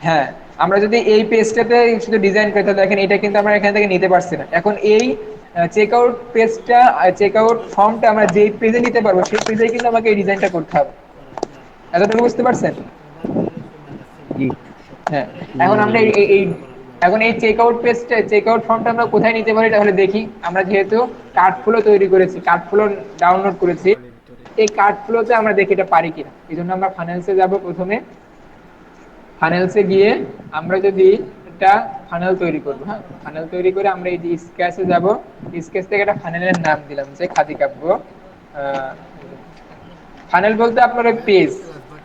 হ্যাঁ, আমরা যদি এই পেজটাতে শুধু ডিজাইন করি তাহলে দেখেন এটা কিন্তু আমরা এখান থেকে নিতে পারছি না। এখন এই চেকআউট পেজটা, চেকআউট ফর্মটা আমরা যেই পেজে নিতে পারবো সেই পেজেই কিন্তু আমাকে এই ডিজাইনটা করতে হবে। এতটুকু বুঝতে পারছেন? জি হ্যাঁ, এখন আমরা এখন এই চেকআউট পেজটা, চেকআউট ফর্মটা আমরা কোথায় নিতে পারি তাহলে দেখি। আমরা যেহেতু কার্ড ফ্লো তৈরি করেছি, কার্ড ফ্লো ডাউনলোড করেছি, এই কার্ড ফ্লোতে আমরা দেখি এটা পারি কিনা। এই জন্য আমরা ফাইন্যান্সে যাব। প্রথমে ফাইন্যান্সে গিয়ে আমরা যদি একটা ফানেল তৈরি করবো, হ্যাঁ, ফানেল তৈরি করে আমরা এই যে স্কেচে যাব, স্কেচ থেকে একটা ফানেলের নাম দিলাম যে খাদি কাব্য। ফানেল বলতে আপনার ওই পেজ,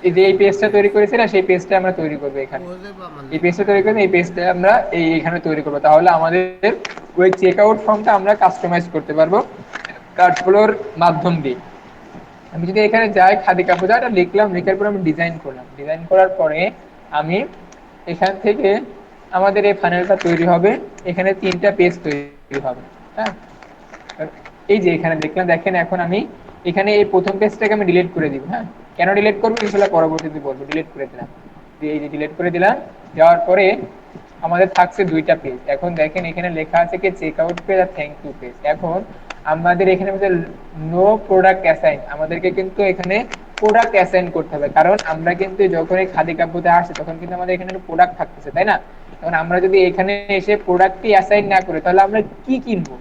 এই যে এই পেজটা তৈরি করেছি না, সেই পেজটা আমরা তৈরি করবো এখানে। এই পেজটা তৈরি করে এই পেজটা আমরা এইখানে তৈরি করবো। তাহলে আমাদের ওই চেকআউট ফর্মটা আমরা কাস্টমাইজ করতে পারবো কার্ড ফ্লোর মাধ্যম দিয়ে। আমি যদি এখানে যাই খাদি কাপড়, এটা লিখলাম, লেখার পরে আমি ডিজাইন করলাম, ডিজাইন করার পরে আমি এখান থেকে আমাদের এই ফানেলটা তৈরি হবে। এখানে 3টা পেজ তৈরি হবে, হ্যাঁ। এই যে এখানে দেখলাম, দেখেন এখন আমি এখানে এই প্রথম পেজটাকে আমি ডিলিট করে দিব। হ্যাঁ, কেন ডিলিট করবো ইনশাআল্লাহ পরবর্তীতে বলবো। ডিলিট করে দিলাম, এই যে ডিলিট করে দিলাম। দেওয়ার পরে আমাদের থাকছে 2টা পেজ। এখন দেখেন এখানে লেখা আছে কি চেকআউট পেজ আর থ্যাংক ইউ পেজ। এখন আমাদের এখানে নো প্রোডাক্ট অ্যাসাইন, আমাদেরকে কিন্তু এখানে প্রোডাক্ট অ্যাসাইন করতে হবে। কারণ আমরা কিন্তু যখন এই খাদি কাব্যতে আসছি তখন কিন্তু আমাদের এখানে প্রোডাক্ট থাকতেছে, তাই না? এখন আমরা যদি এখানে এসে প্রোডাক্টটি অ্যাসাইন না করি তাহলে আমরা কি কিনবো,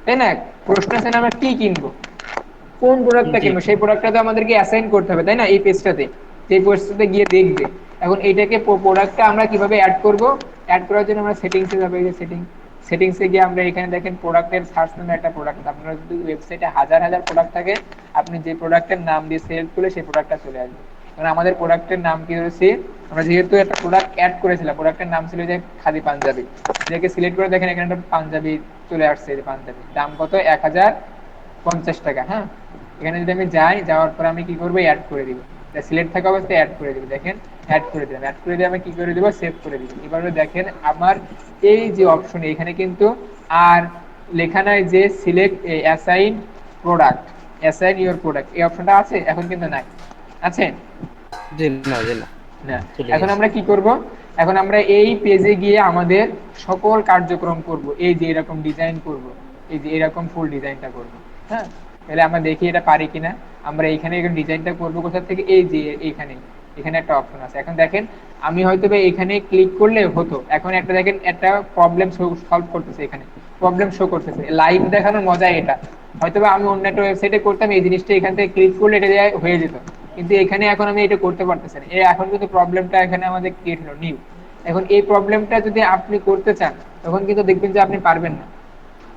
তাই না? প্রশ্ন আছে না, আমরা কি কিনবো, কোন প্রোডাক্টটা কিনবো, সেই প্রোডাক্টটা তো আমাদেরকে অ্যাসাইন করতে হবে, তাই না? এই পেজটাতে, সেই পেজটাতে গিয়ে দেখবে। এখন এইটাকে প্রোডাক্টটা আমরা কিভাবে অ্যাড করব? অ্যাড করার জন্য আমরা সেটিংসে যাব। এই যে সেটিংসে গিয়ে আমরা এখানে দেখেন প্রোডাক্টের সার্চ নামে একটা প্রোডাক্ট। আপনার যদি ওয়েবসাইটে হাজার হাজার প্রোডাক্ট থাকে, আপনি যে প্রোডাক্টের নাম দিয়ে সিলেক্ট করলে সেই প্রোডাক্টটা চলে আসবে। কারণ আমাদের প্রোডাক্টের নাম কি রয়েছে, আমরা যেহেতু একটা প্রোডাক্ট অ্যাড করেছিলাম, প্রোডাক্টের নাম ছিল যে খাদি পাঞ্জাবি। যেটাকে সিলেক্ট করে দেখেন এখানে একটা পাঞ্জাবি চলে আসছে। এই যে পাঞ্জাবি, দাম কত? 1050 টাকা। হ্যাঁ, এখানে যদি আমি যাই, যাওয়ার পর আমি কি করবো, অ্যাড করে দিব। সিলেক্ট থাকা অবস্থায় অ্যাড করে দিব। দেখেন অ্যাড করে দিলাম, অ্যাড করে দিয়ে আমি কি করে দিব, সেভ করে দিব। এবারে দেখেন আমার এই যে অপশন, এখানে কিন্তু আর লেখা নাই যে select assign product, assign your product, এই অপশনটা আছে? এখন কিন্তু নাই, আছে জি না, জি না। না। এখন আমরা কি করব? এখন আমরা এই পেজে গিয়ে আমাদের সকল কার্যক্রম করব। এই যে এরকম ডিজাইন করব, এই যে এরকম ফুল ডিজাইনটা করব। হ্যাঁ, তাহলে আমরা দেখি এটা পারি কিনা। আমরা এখানে এখন ডিজাইনটা করব কোথা থেকে, এই যে এইখানে, এখানে একটা অপশন আছে। এখন দেখেন আমি হয়তো বা এখানে ক্লিক করলে হতো, এখন একটা দেখেন একটা প্রবলেম সলভ করতেছে, এখানে প্রবলেম শো করতেছে। লাইভ দেখানোর মজা এটা। হয়তো বা আমি অন্য একটা ওয়েবসাইটে করতাম, এই জিনিসটা এখান থেকে ক্লিক করলে এটা হয়ে যেত, কিন্তু এখানে এখন আমি এটা করতে পারতেছি না। এখন কিন্তু প্রবলেমটা এখানে আমাদের ক্রিয়েট হলো নিউ। এখন এই প্রবলেমটা যদি আপনি করতে চান তখন কিন্তু দেখবেন যে আপনি পারবেন না।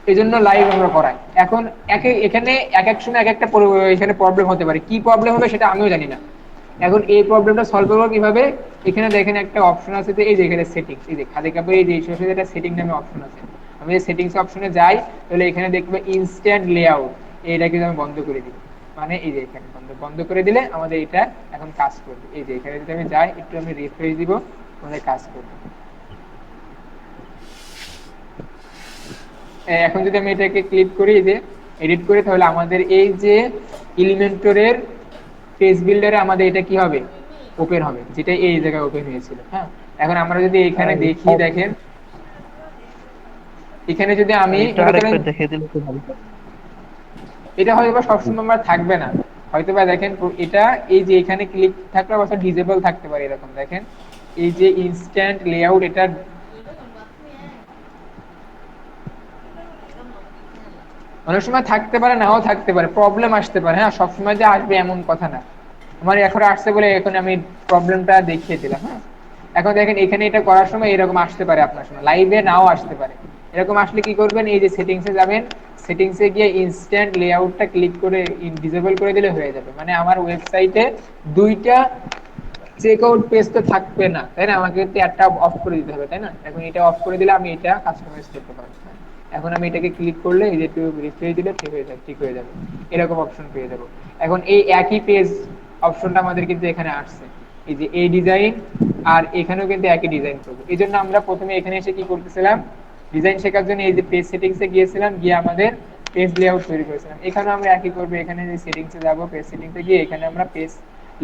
এই জন্য লাইভ আমরা করাই। এখন এখানে এক এক সময় এক একটা এখানে প্রবলেম হতে পারে, কি প্রবলেম হবে সেটা আমিও জানি না। এখন এই প্রবলেমটা সলভ করবো কিভাবে? এখানে দেখেন একটা অপশন আছে, এই যে এখানে সেটিংস, এই যে খাদি কাপড়, এই যে একটা সেটিং নামে অপশন আছে। আমি এই সেটিংস অপশনে যাই, তাহলে এখানে দেখবে ইনস্ট্যান্ট লেআউট, এইটা কিন্তু আমি বন্ধ করে দিই। মানে এই যে এখানে বন্ধ করে দিলে আমাদের এটা এখন কাজ করবে। এই যে এখানে যদি আমি যাই, একটু আমি রিফ্রেশ দিব, আমাদের কাজ করবে। এখন যদি আমি এটাকে ক্লিক করি, যে এডিট করি, তাহলে আমাদের এই যে এলিমেন্টরের পেজ বিল্ডারে আমাদের এটা কি হবে, ওপেন হবে, যেটা এই জায়গায় ওপেন হয়েছিল। হ্যাঁ, এখন আমরা যদি এখানে দেখি, দেখেন এখানে যদি আমি দেখে দিলে তো ভালো। এটা হয়তো সবসময় আমার থাকবে না, হয়তো বা দেখেন এটা এই যে এখানে ক্লিক থাকলে অবশ্য ডিসেবল থাকতে পারে। এরকম দেখেন এই যে ইনস্ট্যান্ট লেআউট, এটা অনেক সময় থাকতে পারে, নাও থাকতে পারে, প্রবলেম আসতে পারে। হ্যাঁ, সবসময় যে আসবে এমন কথা না। আমার এখন আসছে বলে এখন আমি প্রবলেমটা দেখিয়ে দিলাম। হ্যাঁ, এখন দেখেন এখানে এটা করার সময় এরকম আসতে পারে, আপনার সময় লাইভে নাও আসতে পারে। এরকম আসলে কি করবেন, এই যে সেটিংসে যাবেন, সেটিংসে গিয়ে ইনস্ট্যান্ট লেআউটটা ক্লিক করে ডিসেবল করে দিলে হয়ে যাবে। মানে আমার ওয়েবসাইটে 2টা চেকআউট পেজ তো থাকবে না, তাই না? আমাকে একটা অফ করে দিতে হবে, তাই না? এখন এটা অফ করে দিলে আমি এটা কাস্টমাইজ করতে পারবো। এখন আমি এটাকে ক্লিক করলে এই যে একটু রিফ্রেশ দিলে ঠিক হয়ে যাবে, এরকম অপশন পেয়ে যাবো। এখন এই একই পেজ অপশনটা আমাদের কিন্তু এখানে আসছে। এই যে এই ডিজাইন আর এখানেও কিন্তু একই ডিজাইন করবো। এই জন্য আমরা প্রথমে এখানে এসে কি করতেছিলাম, ডিজাইন শেখার জন্য এই যে পেজ সেটিংসে গিয়েছিলাম, গিয়ে আমাদের পেজ লেআউট তৈরি করেছিলাম। এখানে আমরা একই করবো, এখানে যে সেটিংসে যাবো, পেজ সেটিংসে গিয়ে এখানে আমরা পেজ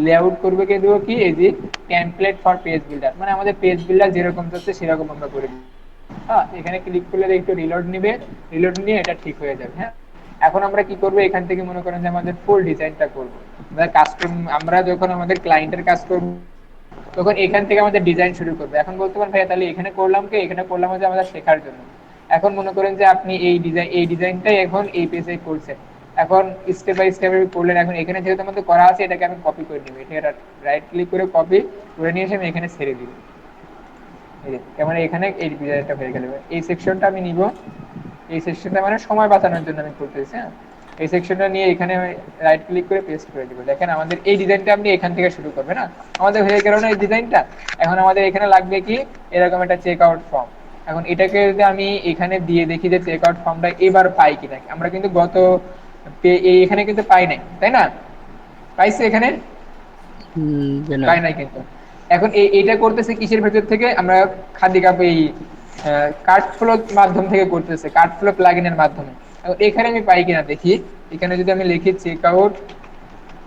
লেআউট করবো, কে দেবো কি, এই যে টেমপ্লেট ফর পেজ বিল্ডার, মানে আমাদের পেজ বিল্ডার যেরকম চাচ্ছে সেরকম আমরা করে দিই। হ্যাঁ, এখানে ক্লিক করলে একটু রিলোড নিবে, রিলোড নিয়ে এটা ঠিক হয়ে যাবে। হ্যাঁ, এখন আমরা কি করবো, এখান থেকে মনে করেন যে আমাদের ফুল ডিজাইনটা করবো। আমরা যখন আমাদের ক্লায়েন্টের কাজ করবো তখন এখান থেকে আমাদের ডিজাইন শুরু করবো। এখন বলতে পারেন ভাইয়া তাহলে এখানে করলাম কি, এখানে করলাম হচ্ছে আমাদের শেখার জন্য। এখন মনে করেন যে আপনি এই ডিজাইনটাই এখন এই পেজে করছেন, এখন স্টেপ বাই স্টেপ করলেন। এখন এখানে যেহেতু আমাদের করা আছে, এটাকে আমি কপি করে নিব, এটা রাইট ক্লিক করে কপি করে নিয়ে এসে আমি এখানে ছেড়ে দিব। কেমন, এখানে এই ডিজাইনটা হয়ে গেল। এই সেকশনটা আমি নিব, এই সেকশনটা মানে সময় বাঁচানোর জন্য আমি করতেছি। হ্যাঁ, এই সেকশনটা নিয়ে এখানে রাইট ক্লিক করে পেস্ট করে দিব। দেখেন আমাদের এই ডিজাইনটা আপনি এখান থেকে শুরু করবেন। না, আমাদের হয়ে গেল না এই ডিজাইনটা। এখন আমাদের এখানে লাগবে কি, এরকম একটা চেক আউট ফর্ম। এখন এটাকে যদি আমি এখানে দিয়ে দেখি যে চেক আউট ফর্মটা এবার পাই কিনা, আমরা কিন্তু গত এখানে কিন্তু পাই নাই, তাই না? পাইছে এখানে? পাই নাই কিন্তু। এখন এইটা করতেছে কিসের ভেতর থেকে, আমরা খাদি কাপ এই কার্ড ফ্লো মাধ্যম থেকে করতেছে, কার্ড ফ্লো প্লাগইনের মাধ্যমে। এখন এখানে আমি পাই কিনা দেখি, এখানে যদি আমি লিখি চেক আউট,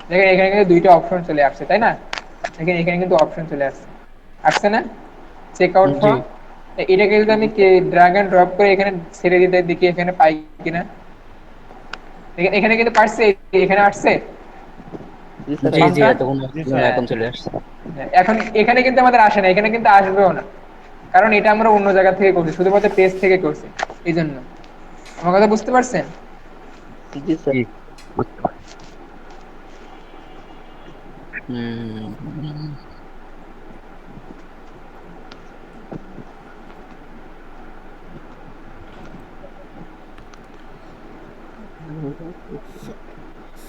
দেখেন এখানে কিন্তু দুইটা অপশন চলে আসছে, তাই না? দেখেন এখানে কিন্তু অপশন চলে আসছে, আসছে না চেক আউট ফর্ম। এটাকে যদি আমি ড্র্যাগ এন্ড ড্রপ করে এখানে ছেড়ে দিতে দেখি এখানে পাই কিনা, দেখেন এখানে কিন্তু পারছে, এখানে আসছে। এখন চলে আসছে। এখন এখানে কিন্তু আমাদের আসে না, এখানে কিন্তু আসবেও না, কারণ এটা আমরা অন্য জায়গা থেকে করছি, শুধুমাত্র পেজ থেকে করছি। এই জন্য আমার কথা বুঝতে পারছেন? জি স্যার।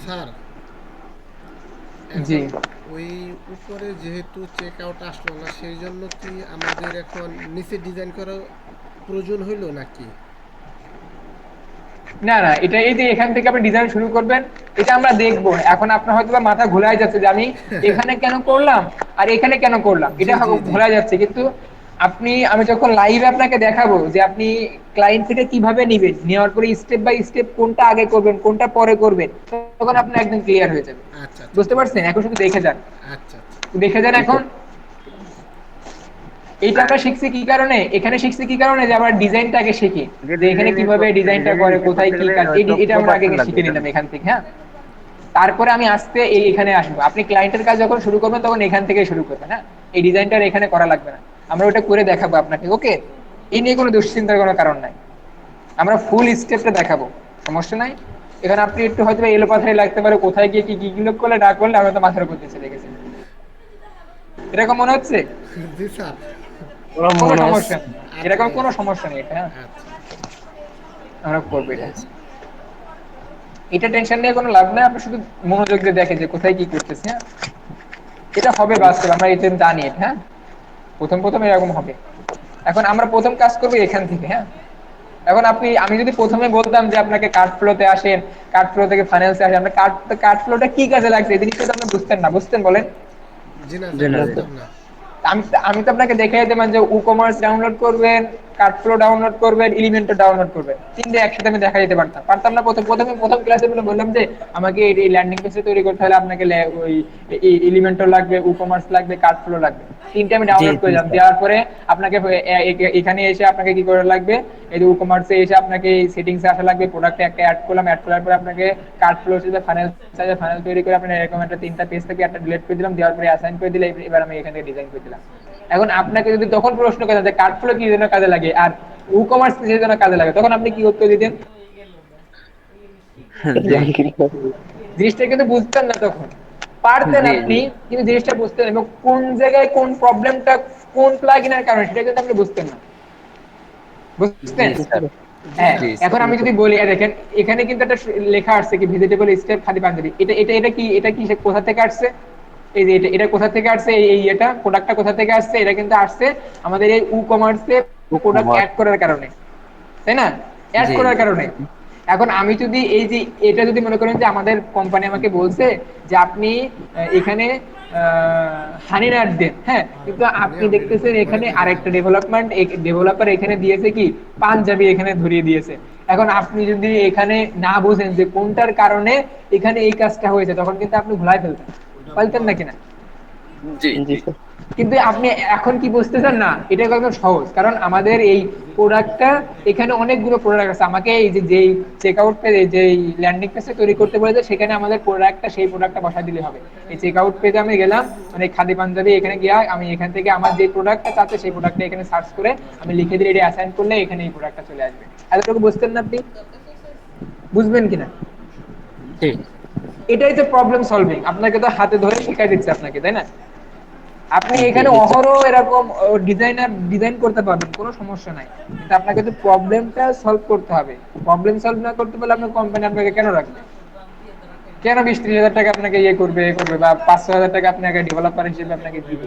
স্যার জি, এখন ওই উপরে যেহেতু চেক আউট আসলো না, সেই জন্য কি আমাদের এখন নিচে ডিজাইন করা প্রয়োজন হইলো নাকি? না না, এটা এই যে এখান থেকে আপনি ডিজাইন শুরু করবেন, এটা আমরা দেখবো। এখন আপনার হয়তো বা মাথা ঘোরায় যাচ্ছে যে আমি এখানে কেন করলাম আর এখানে কেন করলাম, এটা জি, জি, জি। ঘোরা যাচ্ছে। কিন্তু আমি যখন লাইভে আপনাকে দেখাবো যে আপনি ক্লায়েন্ট থেকে কিভাবে নিবেন, নেওয়ার পরে স্টেপ বাই স্টেপ কোনটা আগে করবেন কোনটা পরে করবেন, তখন আপনি একদম ক্লিয়ার হয়ে যাবে। আচ্ছা আচ্ছা বুঝতে পারছেন? এখন শুধু দেখে যান, আচ্ছা আচ্ছা দেখে যান। এখন এইটা আমরা শিখছি কি কারণে, এখানে শিখছি কি কারণে, যে আমরা ডিজাইনটা আগে শিখি, যে এখানে কিভাবে ডিজাইনটা করে, কোথায় কি কাজ, এটা আমরা আগে শিখে নিলাম এখান থেকে। হ্যাঁ, তারপরে আমি আস্তে এখানে আসবো। আপনি ক্লায়েন্টের কাজ যখন শুরু করবেন তখন এখান থেকে শুরু করবেন। হ্যাঁ, এই ডিজাইনটা এখানে করা লাগবে না, আমরা ওটা করে দেখাবো আপনাকে। ওকে, এই নিয়ে কোনো দুশ্চিন্তার কোনো কারণ নাই, আমরা ফুল স্টেপটা দেখাবো, সমস্যা নাই। এখানে আপনি একটু হয়তো এলো পাথারি লাগতে পারে, কোথায় গিয়ে কি কি লোক করলে না করলে, আমরা তো মাথার উপর দিয়ে চলে গেছি, এরকম মনে হচ্ছে? জি স্যার। কোনো সমস্যা নেই, এরকম কোনো সমস্যা নেই। এটা হ্যাঁ, আচ্ছা আমরা করবো এটা, এটা টেনশন নিয়ে কোনো লাভ নাই। আপনি শুধু মনোযোগ দিয়ে দেখেন যে কোথায় কি করতেছে। হ্যাঁ, এটা হবে বাস্তব, আমরা এটা জানি। হ্যাঁ, প্রথম প্রথম এরকম হবে। এখন আমরা প্রথম কাজ করবো এখান থেকে। হ্যাঁ, এখন আমি যদি প্রথমে বলতাম যে আপনাকে কার্ড ফ্লোতে আসেন, কার্ড ফ্লো থেকে ফাইন্যান্সে আসেন, আমরা কার্ড ফ্লোটা কি কাজে লাগছে এই জিনিসটা তো আপনি বুঝতেন না, বুঝতেন বলেন? জি না স্যার, বুঝতাম না। আমি তো আপনাকে দেখাই দেবেন যে ই-কমার্স ডাউনলোড করবেন, কার্ড ফ্লো ডাউনলোড করবেন, এলিমেন্টর ডাউনলোড করবেন, তিনটে একসাথে আমি দেখা দিতে পারতাম না। প্রথম ক্লাসে বললাম যে আমাকে এই ল্যান্ডিং পেজ তৈরি করতে হলে আপনাকে ওই এলিমেন্টর লাগবে, ই-কমার্স লাগবে, কার্ড ফ্লো লাগবে, তিনটে আমি ডাউনলোড করে দিলাম। দেওয়ার পরে আপনাকে এখানে এসে আপনাকে কি করা লাগবে, এই যে ই-কমার্সে এসে আপনাকে সেটিংসে আসা লাগবে, প্রোডাক্টে একটা অ্যাড করলাম, অ্যাড করার পরে আপনাকে কার্ড ফ্লো হিসেবে ফাইনাল তৈরি করে আপনার এরকম একটা তিনটা পেজ থেকে একটা ডিলিট করে দিলাম, দেওয়ার পরে অ্যাসাইন করে দিলে এবার আমি এখান থেকে ডিজাইন করে দিলাম। এখন আপনাকে যদি তখন প্রশ্ন করেন যে কার্ড ফ্লো কি জন্য কাজে লাগে আর ই-কমার্স কি জন্য কাজে লাগে, তখন আপনি কি উত্তর দিতেন? জিনিসটা কিন্তু বুঝতেন না, তখন পারতেন আপনি, কিন্তু জিনিসটা বুঝতেন এবং কোন জায়গায় কোন প্রবলেমটা কোন প্লাগইনের কারণে সেটা কিন্তু আপনি বুঝতেন না, বুঝতেন? হ্যাঁ, এখন আমি যদি বলি, দেখেন এখানে কিন্তু একটা লেখা আসছে কি ভেজিটেবল স্টেপ খাদি পাঞ্জাবি, এটা কি কোথা থেকে আসছে, এই যে এটা কোথা থেকে আসছে, এটা প্রোডাক্টটা কোথা থেকে আসছে, এটা কিন্তু আসছে আমাদের এই ই-কমার্সে প্রোডাক্ট অ্যাড করার কারণে, তাই না? অ্যাড করার কারণে এখন আমি যদি এই যে এটা যদি মনে করেন যে আমাদের কোম্পানি আমাকে বলছে যে আপনি এখানে হানি নাট দেন, হ্যাঁ, কিন্তু আপনি দেখতেছেন এখানে আরেকটা ডেভেলপার এখানে দিয়েছে কি পাঞ্জাবি এখানে ধরিয়ে দিয়েছে। এখন আপনি যদি এখানে না বোঝেন যে কোনটার কারণে এখানে এই কাজটা হয়েছে, তখন কিন্তু আপনি ভুলাই ফেলতেন নাকি না? জি জি জি স্যার। কিন্তু আপনি এখন কি বুঝতেছেন না, এটা একদম সহজ, কারণ আমাদের এই প্রোডাক্টটা এখানে অনেকগুলো প্রোডাক্ট আছে। আমাকে এই যে যেই চেক আউট পেজে যেই ল্যান্ডিং পেজে তৈরি করতে বলেছে, সেখানে আমাদের প্রোডাক্টটা সেই প্রোডাক্টটা বসা দিলে হবে। এই চেক আউট পেজে আমি গেলাম, মানে খাদি পাঞ্জাবি, এখানে গিয়া আমি এখান থেকে আমার যে প্রোডাক্টটা চাচ্ছে সেই প্রোডাক্টটা এখানে সার্চ করে আমি লিখে দিলে, এটা অ্যাসাইন করলে এখানে এই প্রোডাক্টটা চলে আসবে। এতটুকু বুঝতেন না আপনি? বুঝবেন কিনা? জি এটাই তো প্রবলেম সলভিং, আপনাকে তো হাতে ধরে শেখাই দিচ্ছে আপনাকে, তাই না? আপনি এখানে জি অহরহ এরকম ডিজাইন করতে পারবেন, কোনো সমস্যা নাই, কিন্তু আপনাকে তো প্রবলেমটা সলভ করতে হবে। প্রবলেম সলভ না করতে পারলে আপনার কোম্পানি আপনাকে কেন রাখবে? কেন 20-30 হাজার টাকা আপনাকে ইয়ে করবে বা 500,000 টাকা আপনাকে ডেভেলপার হিসেবে আপনাকে দিবে?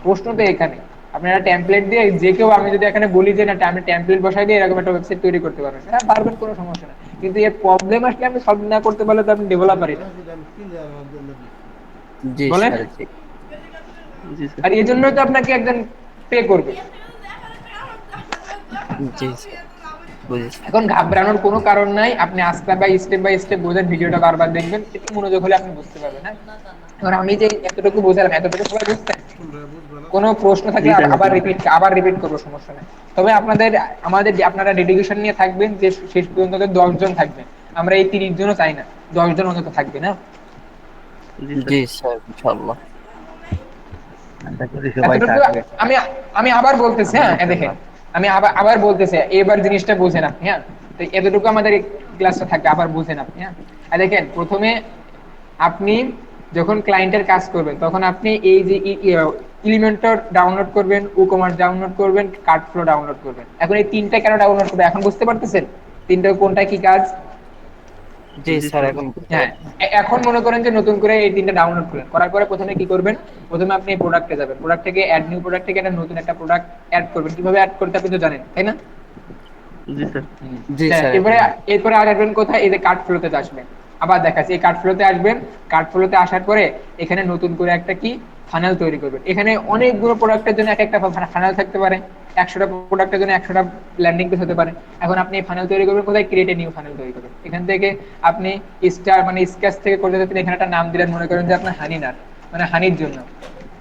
প্রশ্ন তো এখানে। আপনি একটা টেমপ্লেট দিয়ে যে কেউ, আমি যদি এখানে বলি যে না আমি টেমপ্লেট বসাই দিয়ে এরকম একটা ওয়েবসাইট তৈরি করতে পারবেন, হ্যাঁ পারবেন, কোনো সমস্যা নাই, কিন্তু এর প্রবলেম আসলে আপনি সলভ না করতে পারলে তো আপনি ডেভেলপারই না। জি বলেন। স্যার জি জি স্যার। আর এই জন্যই তো আপনাকে একজন পে করবে। জি স্যার বুঝেছি। এখন ঘাবড়ানোর কোনো কারণ নাই, আপনি স্টেপ বাই স্টেপ বোঝেন, ভিডিওটা বারবার দেখবেন, একটু মনোযোগ হলে আপনি বুঝতে পারবেন। হ্যাঁ, এখন আমি যে এতটুকু বোঝালাম, এতটুকু সবাই বুঝতেন? কোনো প্রশ্ন জি থাকলে স্যার। আবার রিপিট করবো, সমস্যা নাই। তবে আপনারা ডেডিকেশন নিয়ে থাকবেন যে শেষ পর্যন্ত 10 জন থাকবেন। আমরা এই 30 জনও চাই না, 10 জন অন্তত থাকবে না। জি স্যার। জি স্যার ইনশাআল্লাহ। আশা করি সবাই এতটুকু থাকবে। আমি আমি আবার বলতেছি, হ্যাঁ আমিও দেখেন, ইনশাআল্লাহ। আমি আবার বলতেছি, এবার জিনিসটা বুঝেন আপনি, হ্যাঁ, তো এতটুকু আমাদের ক্লাসটা থাকবে, আবার বুঝেন আপনি, হ্যাঁ। আর দেখেন, প্রথমে আপনি যখন ক্লায়েন্টের কাজ করবেন, তখন আপনি এই যে এলিমেন্টর ডাউনলোড করবেন, কমার্স ডাউনলোড করবেন, কার্ড ফ্লো ডাউনলোড করবেন। এখন এই তিনটা কেন ডাউনলোড করবেন এখন বুঝতে পারতেছেন? তিনটা কোনটা কি কাজ? জি জি স্যার স্যার। এখন বুঝতে হ্যাঁ, পারছি। এখন মনে করেন যে নতুন করে এই তিনটা ডাউনলোড করলেন, করার পরে প্রথমে কি করবেন? প্রথমে আপনি প্রোডাক্টে যাবেন, প্রোডাক্ট থেকে অ্যাড নিউ প্রোডাক্ট থেকে একটা নতুন একটা প্রোডাক্ট অ্যাড করবেন। কিভাবে অ্যাড করতে আপনি তো জানেন, তাই না? জি স্যার। জি হ্যাঁ, স্যার এখন এরপরে আর আসবেন কোথায়? এই যে কার্ড ফ্লোতে আসবেন। আবার দেখাচ্ছি, এই কার্ড ফ্লোতে আসবেন। কার্ড ফ্লোতে আসার পরে এখানে নতুন করে একটা কি ফানেল তৈরি করবেন। এখানে অনেকগুলো প্রোডাক্টের জন্য এক একটা ফানেল থাকতে পারে, 100টা প্রোডাক্টের জন্য 100টা ল্যান্ডিং পেজ হতে পারে। এখন আপনি ফানেল তৈরি করবেন কোথায়? ক্রিয়েট এ নিউ ফানেল তৈরি করবেন। এখান থেকে আপনি স্কেচ থেকে করতে যাচ্ছেন, এখানে একটা নাম দিলেন, মনে করেন যে আপনার হানি নাট, মানে হানির জন্য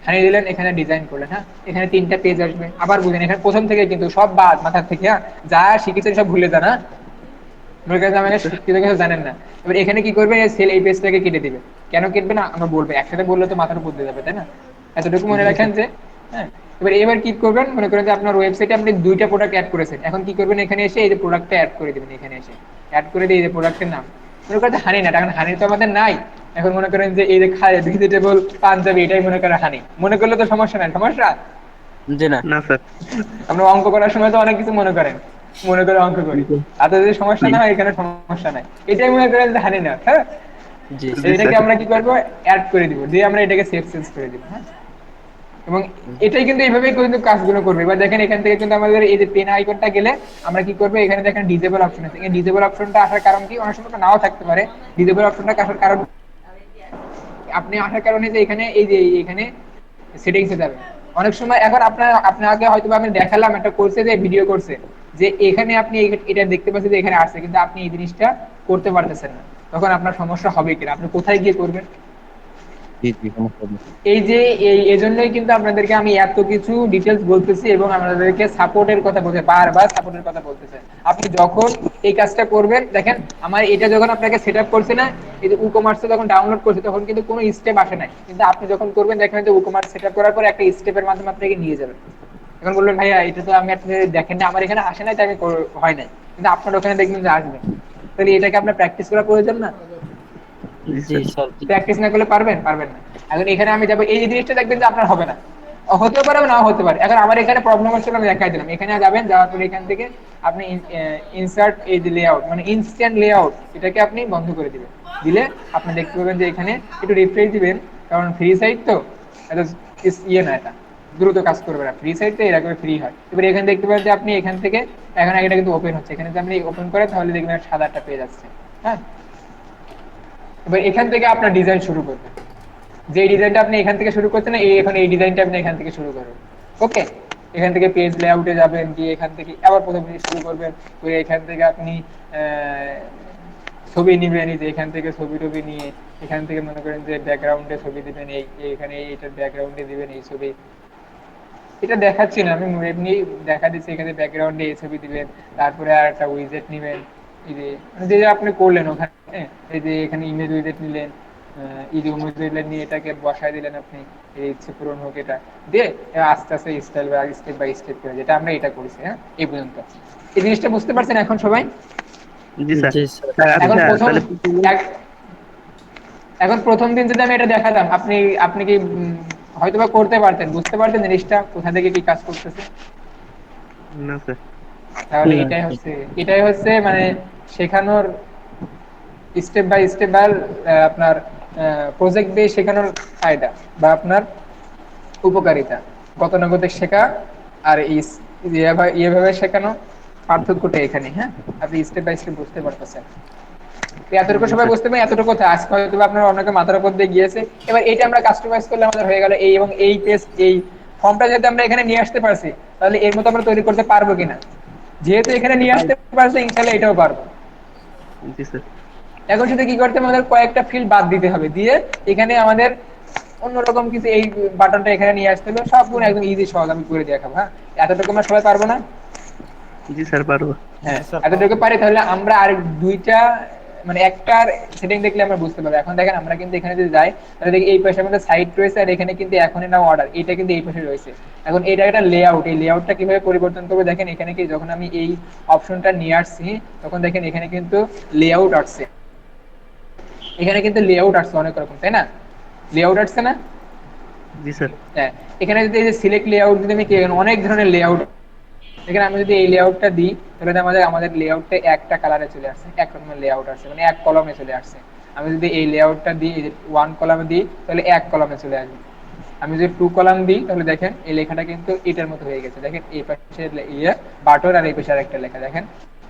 হানি দিলেন, এখানে ডিজাইন করলেন। হ্যাঁ, এখানে 3টা পেজ আসবে। আবার বুঝেন, এখানে প্রথম থেকে কিন্তু সব বাদ মাথার থেকে, হ্যাঁ, যা শিখেছেন সব ভুলে যান। হ্যাঁ, মনে করেন জি আমাকে স্যার। শিক্ষিত কিছু জানেন না। এবার এখানে কি করবেন? এই পেজটাকে কেটে দিবে। কেন কেটবে না আমরা বলবো, একসাথে বললে তো মাথার উপর দিয়ে যাবে, তাই না? এতটুকু মনে জি রাখেন স্যার। যে, হ্যাঁ। এবার কি করবেন? মনে করেন যে আপনার ওয়েবসাইটে আপনি 2টা প্রোডাক্ট অ্যাড করেছেন। এখন কি করবেন? এখানে এসে এই যে প্রোডাক্টটা অ্যাড করে দিবেন। এখানে এসে অ্যাড করে দিয়ে এই যে প্রোডাক্টের নাম, মনে করেন হানি না, এখন হানি তো আমাদের নাই। এখন মনে করেন যে এই যে খায় ভেজিটেবল পাঞ্জাবি, এটাই মনে করেন হানি, মনে করলে তো সমস্যা নাই, সমস্যা? জি না না স্যার। আমরা অঙ্ক করার সময় তো অনেক কিছু মনে করেন, মনে করে অঙ্ক করি, তাতে যদি সমস্যা না হয়, এখানে সমস্যা নাই, এটাই মনে করেন যে হানি না। হ্যাঁ, জি জি এটাকে স্যার। আমরা কি করবো? অ্যাড করে দিব, দিয়ে আমরা এটাকে সেভ চেঞ্জ করে দিব। হ্যাঁ, এবং এটাই কিন্তু এইভাবেই কিন্তু কাজগুলো করবে। এবার দেখেন, এখান থেকে কিন্তু আমাদের এই যে পেন আইকনটা গেলে আমরা কি করবো? এখানে দেখেন ডিজেবল অপশন আছে। এই ডিজেবল অপশনটা আসার কারণ কি? অনেক সময় তো নাও থাকতে পারে। ডিজেবল অপশনটা আসার কারণ, আপনি আসার কারণে যে এখানে এই যে এখানে সেটিংসে যাবেন। অনেক সময় এখন আপনাকে হয়তো আমি দেখালাম একটা কোর্সে, যে ভিডিও কোর্সে, যে এখানে আপনি এটা দেখতে পাচ্ছেন যে এখানে আসছে, কিন্তু আপনি এই জিনিসটা করতে পারতেছেন না। তখন আপনার সমস্যা হবে কিনা, আপনি কোথায় গিয়ে করবেন? জি জি কোনো প্রবলেম। এই যে এজন্যই কিন্তু আপনাদেরকে আমি এত কিছু ডিটেলস বলতেছি, এবং আপনাদেরকে সাপোর্টের কথা বলতে, বারবার সাপোর্টের কথা বলতেছে। আপনি যখন এই কাজটা করবেন, দেখেন আমার এটা যখন আপনাকে সেট আপ করছে না, এই যে কমার্সে যখন ডাউনলোড করছে, তখন কিন্তু কোনো স্টেপ আসে নাই, কিন্তু আপনি যখন করবেন দেখবেন যে কমার্স সেট আপ করার পর একটা স্টেপের মাধ্যমে আপনাকে নিয়ে যাবেন। এখন বলবেন ভাইয়া এটা তো আমি আপনি দেখেন না, আমার এখানে আসে নাই, তাই আমি হয় নাই, কিন্তু আপনার ওখানে দেখবেন যে আসবে। তাহলে এটাকে আপনার প্র্যাকটিস করা প্রয়োজন না? জি জি স্যার। স্যার জি প্র্যাকটিস না করলে পারবেন না। এখন এখানে আমি যাবো, এই জিনিসটা দেখবেন যে আপনার হবে না, হতেও পারে নাও হতে পারে। এখন আমার এখানে প্রবলেম হচ্ছিল, আমি দেখাই দিলাম। এখানে যাবেন, যাওয়ার পরে এখান থেকে আপনি ইনসার্ট এই যে লেআউট, মানে ইনস্ট্যান্ট লেআউট, এটাকে আপনি বন্ধ করে দিবেন। দিলে আপনি দেখতে পাবেন যে এখানে একটু রিফ্রেশ দিবেন, কারণ ফ্রি সাইট তো, এটা ইয়ে না, এটা দ্রুত কাজ করবে না। ফ্রি সাইট তো এরকম ফ্রি হয়। এবার এখানে দেখতে পাবেন যে আপনি এখান থেকে এখন এটা কিন্তু ওপেন হচ্ছে, এখানে যদি আপনি ওপেন করে তাহলে দেখবেন সাদা একটা পেজ আসছে। হ্যাঁ, এবার এখান থেকে আপনার ডিজাইন শুরু করবেন। যে ডিজাইনটা আপনি এখান থেকে শুরু করছেন এখন এই ডিজাইনটা আপনি এখান থেকে শুরু করবেন। ওকে, এখান থেকে পেজ লেআউটে যাবেন, গিয়ে এখান থেকে আবার প্রথম জিনিস শুরু করবেন। ওই এখান থেকে আপনি ছবি নিবেন, এই যে এখান থেকে ছবি টবি নিয়ে এখান থেকে মনে করেন যে ব্যাকগ্রাউন্ডে ছবি দিবেন, এখানে এইটার ব্যাকগ্রাউন্ডে দিবেন এই ছবি। এটা দেখাচ্ছি না, আমি এমনি দেখা দিচ্ছি। এখানে ব্যাকগ্রাউন্ডে এই ছবি দিবেন, তারপরে আর একটা উইজেট নিবেন, এই যে মানে যে আপনি করলেন ওখানে, এই যে এখানে ইমেজ উইজেট নিলেন, এই যে ইমেজ উইজেট নিয়ে এটাকে বসায় দিলেন আপনি, এই ইচ্ছে পূরণ হোক এটা দিয়ে আস্তে আস্তে স্টেপ বাই স্টেপ করে, যেটা আমরা এটা করেছি। হ্যাঁ, এই পর্যন্ত এই জিনিসটা বুঝতে পারছেন এখন সবাই? জি স্যার। জি স্যার। স্যার এখন আচ্ছা প্রথম তাহলে এখন প্রথম দিন যদি আমি এটা দেখাতাম, আপনি আপনি কি হয়তোবা করতে পারতেন, বুঝতে পারতেন জিনিসটা কোথা থেকে কি কাজ করতেছে? না স্যার। তাহলে না। এটাই হচ্ছে মানে শেখানোর স্টেপ বাই স্টেপ বা আপনার প্রজেক্ট দিয়ে শেখানোর ফায়দা বা আপনার উপকারিতা। গতানুগতিক শেখা আর এভাবে শেখানো পার্থক্যটা এখানে। হ্যাঁ, আপনি স্টেপ বাই স্টেপ বুঝতে পারতেছেন। এতটুকু জি সবাই স্যার। বুঝতে পারেন? এতটুকু কথা আজকে হয়তো আপনার অনেকে মাথার উপর দিয়ে গিয়েছে। এবার এটা আমরা কাস্টমাইজ করলে আমাদের হয়ে গেল এই, এবং এই পেজ এই ফর্মটা যদি আমরা এখানে নিয়ে আসতে পারছি, তাহলে এর মতো আমরা তৈরি করতে পারবো কিনা? যেহেতু এখানে নিয়ে আসতে পারছি, ইনশাআল্লাহ এটাও পারবো। জি স্যার। এখন শুধু কি করতে হবে, আমাদের কয়েকটা ফিল্ড বাদ দিতে হবে, দিয়ে এখানে আমাদের অন্যরকম কিছু এই বাটনটা এখানে নিয়ে আসতে হবে। সবগুলো একদম ইজি সহজ আমি করে দেখাবো। হ্যাঁ, এতটুকু আমরা সবাই পারবো না? জি স্যার পারবো। হ্যাঁ, এতটুকু পারি, তাহলে আমরা আর দুইটা মানে একটার সেটিং দেখলে আমরা বুঝতে পারবো। এখন দেখেন আমরা কিন্তু এখানে যদি যাই, তাহলে দেখি এই পাশে আমাদের সাইট রয়েছে, আর এখানে কিন্তু এখনই নাও অর্ডার, এটা কিন্তু এই পাশে রয়েছে। এখন এটা একটা লেআউট, এই লেআউটটা কিভাবে পরিবর্তন করবো দেখেন। এখানে কি যখন আমি এই অপশনটা নিয়ে আসছি, তখন দেখেন এখানে কিন্তু লেআউট আসছে, এখানে কিন্তু লেআউট আসছে অনেক রকম, তাই না? লেআউট আসছে না? জি স্যার। হ্যাঁ, এখানে যদি এই যে সিলেক্ট লেআউট যদি আমি অনেক ধরনের লেআউট, এখানে আমি যদি এই লেআউটটা দিই, তাহলে আমাদের লেআউটটা একটা কালারে চলে আসছে, এক রকমের লেআউট আসছে, মানে এক কলামে চলে আসছে। আমি যদি এই লেআউটটা দিই, এই যে ওয়ান কলামে দিই, তাহলে এক কলামে চলে আসবে। আমি যদি টু কলাম দিই, তাহলে দেখেন এই লেখাটা কিন্তু এটার মতো হয়ে গেছে। দেখেন এই পাশে বাটন, আর এই পাশে আরেকটা লেখা, দেখেন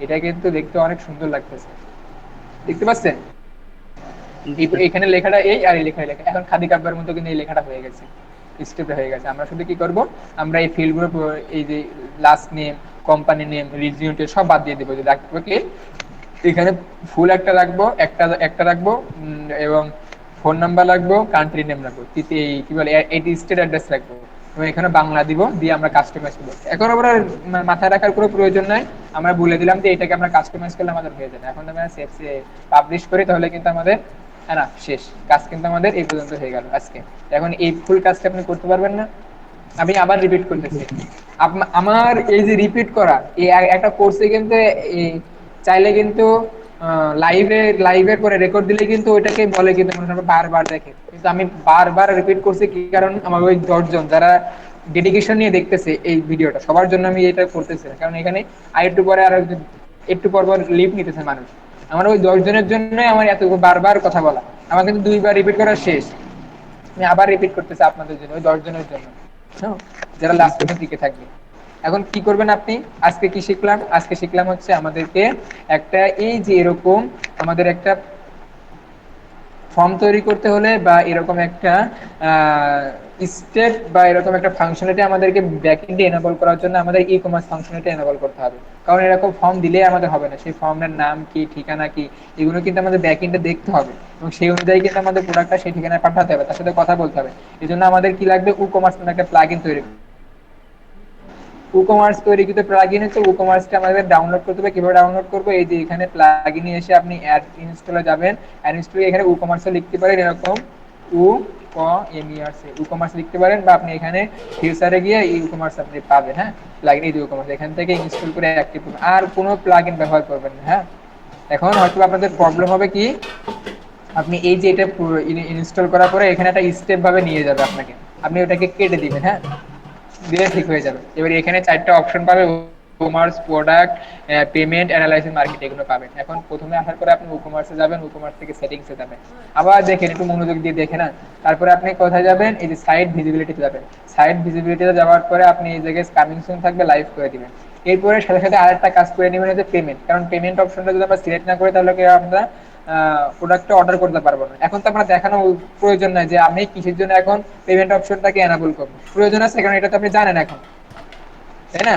এটা কিন্তু দেখতে অনেক সুন্দর লাগতেছে। দেখতে পাচ্ছেন? জি স্যার। এখানে লেখাটা এই, আর এই লেখা এখন খাদি কাব্যের মতো কিন্তু এই লেখাটা হয়ে গেছে, স্টেপটা হয়ে গেছে। আমরা শুধু কি করব, আমরা এই ফিল্ডগুলো এই যে last name, company name, region সব বাদ দিয়ে দেবো। যে রাখবো কি, এখানে ফুল একটা রাখবো, একটা রাখবো, এবং ফোন নাম্বার রাখবো, কান্ট্রি নেম রাখবো, এই কি বলে এটি স্টেট অ্যাড্রেস রাখবো, এবং এখানে বাংলা দিব, দিয়ে আমরা কাস্টমাইজ করবো। এখন আমরা মাথায় রাখার কোনো প্রয়োজন নাই, আমরা বলে দিলাম যে এটাকে আমরা কাস্টমাইজ করলে আমাদের হয়ে যাবে। এখন আমরা সেভ পাবলিশ করি, তাহলে কিন্তু আমাদের না শেষ কাজ কিন্তু আমাদের এই পর্যন্ত হয়ে গেল আজকে। এখন এই ফুল কাজটা আপনি করতে পারবেন না? আমি আবার রিপিট করতেছি। আমার এই যে রিপিট করা, এই একটা কোর্সে কিন্তু চাইলে কিন্তু লাইভের পরে রেকর্ড দিলে কিন্তু ওইটাকে বলে কিন্তু মানুষ বারবার দেখে, কিন্তু আমি বারবার রিপিট করছি কি কারণ, আমার ওই 10 জন যারা ডেডিকেশন নিয়ে দেখতেছে এই ভিডিওটা, সবার জন্য আমি এটা করতেছি। কারণ এখানে আরেকটু পরে আর একটু পর পর লিভ নিতেছে মানুষ, আমার ওই 10 জনের জন্য আমার এত বারবার কথা বলা। আমার কিন্তু 2বার রিপিট করা শেষ, আমি আবার রিপিট করতেছি আপনাদের জন্য, ওই 10 জনের জন্য, যারা লাস্ট পর্যন্ত টিকে থাকবে। এখন কি করবেন আপনি, আজকে কি শিখলাম? আজকে শিখলাম হচ্ছে আমাদেরকে একটা এই যে এরকম আমাদের একটা ফর্ম তৈরি করতে হলে, বা এরকম একটা স্টেপ বা এরকম একটা ফাংশনালিটি আমাদেরকে ব্যাকএন্ডে এনেবল করার জন্য আমাদের ই কমার্স ফাংশনালিটি এনেবল করতে হবে। কারণ এরকম ফর্ম দিলে আমাদের হবে না, সেই ফর্মের নাম কি, ঠিকানা কি, এগুলো কিন্তু আমাদের ব্যাকএন্ডে দেখতে হবে, এবং সেই অনুযায়ী কিন্তু আমাদের প্রোডাক্টটা সেই ঠিকানায় পাঠাতে হবে, তার সাথে কথা বলতে হবে। এই জন্য আমাদের কি লাগবে, ই কমার্স নামে একটা প্লাগইন তৈরি। উকমার্স তৈরিকৃত প্লাগইন হচ্ছে, উকমার্সটা আমাদের ডাউনলোড করতে হবে। কিভাবে ডাউনলোড করবো, এই যে এখানে প্লাগইনে এসে আপনি অ্যাড ইনস্টলে যাবেন, অ্যাড ইনস্টলে এখানে উকমার্স লিখতে পারেন, এরকম উকমার্স লিখতে পারেন, বা আপনি এখানে ফিউচারে গিয়ে এই উকমার্স আপনি পাবেন। হ্যাঁ, প্লাগইন এই উকমার্স এখান থেকে ইনস্টল করে অ্যাক্টিভ করুন, আর কোনো প্লাগইন ব্যবহার করবেন না। হ্যাঁ, এখন হয়তো আপনাদের প্রবলেম হবে কি, আপনি এই যে এটা ইনস্টল করার পরে এখানে একটা স্টেপ ভাবে নিয়ে যাবে আপনাকে, আপনি ওটাকে কেটে দিবেন। হ্যাঁ, দিলে ঠিক হয়ে যাবে। এবার এখানে 4টা অপশন পাবে, commerce, product, payment, analysis, market, এগুলো পাবেন। এখন প্রথমে আসার পরে আপনি কমার্সে যাবেন, কমার্স থেকে সেটিংসে যাবেন, আবার দেখেন একটু মনোযোগ দিয়ে দেখে না, তারপরে আপনি কোথায় যাবেন, এই যে সাইট ভিজিবিলিটিতে যাবেন। সাইট ভিজিবিলিটিতে যাওয়ার পরে আপনি এই জায়গায় কামিং সুন থাকবে, লাইভ করে দিবেন। এরপরে সাথে সাথে আরেকটা কাজ করে নেবেন, যে পেমেন্ট। কারণ পেমেন্ট অপশনটা যদি আমরা সিলেক্ট না করি তাহলে কি আমরা প্রোডাক্টটা অর্ডার করতে পারবো না। এখন তো আপনার দেখানো প্রয়োজন নাই যে আমি কিসের জন্য এখন পেমেন্ট অপশনটাকে এনাবল করবো, প্রয়োজন আছে কারণ এটা তো আপনি জানেন এখন, তাই না?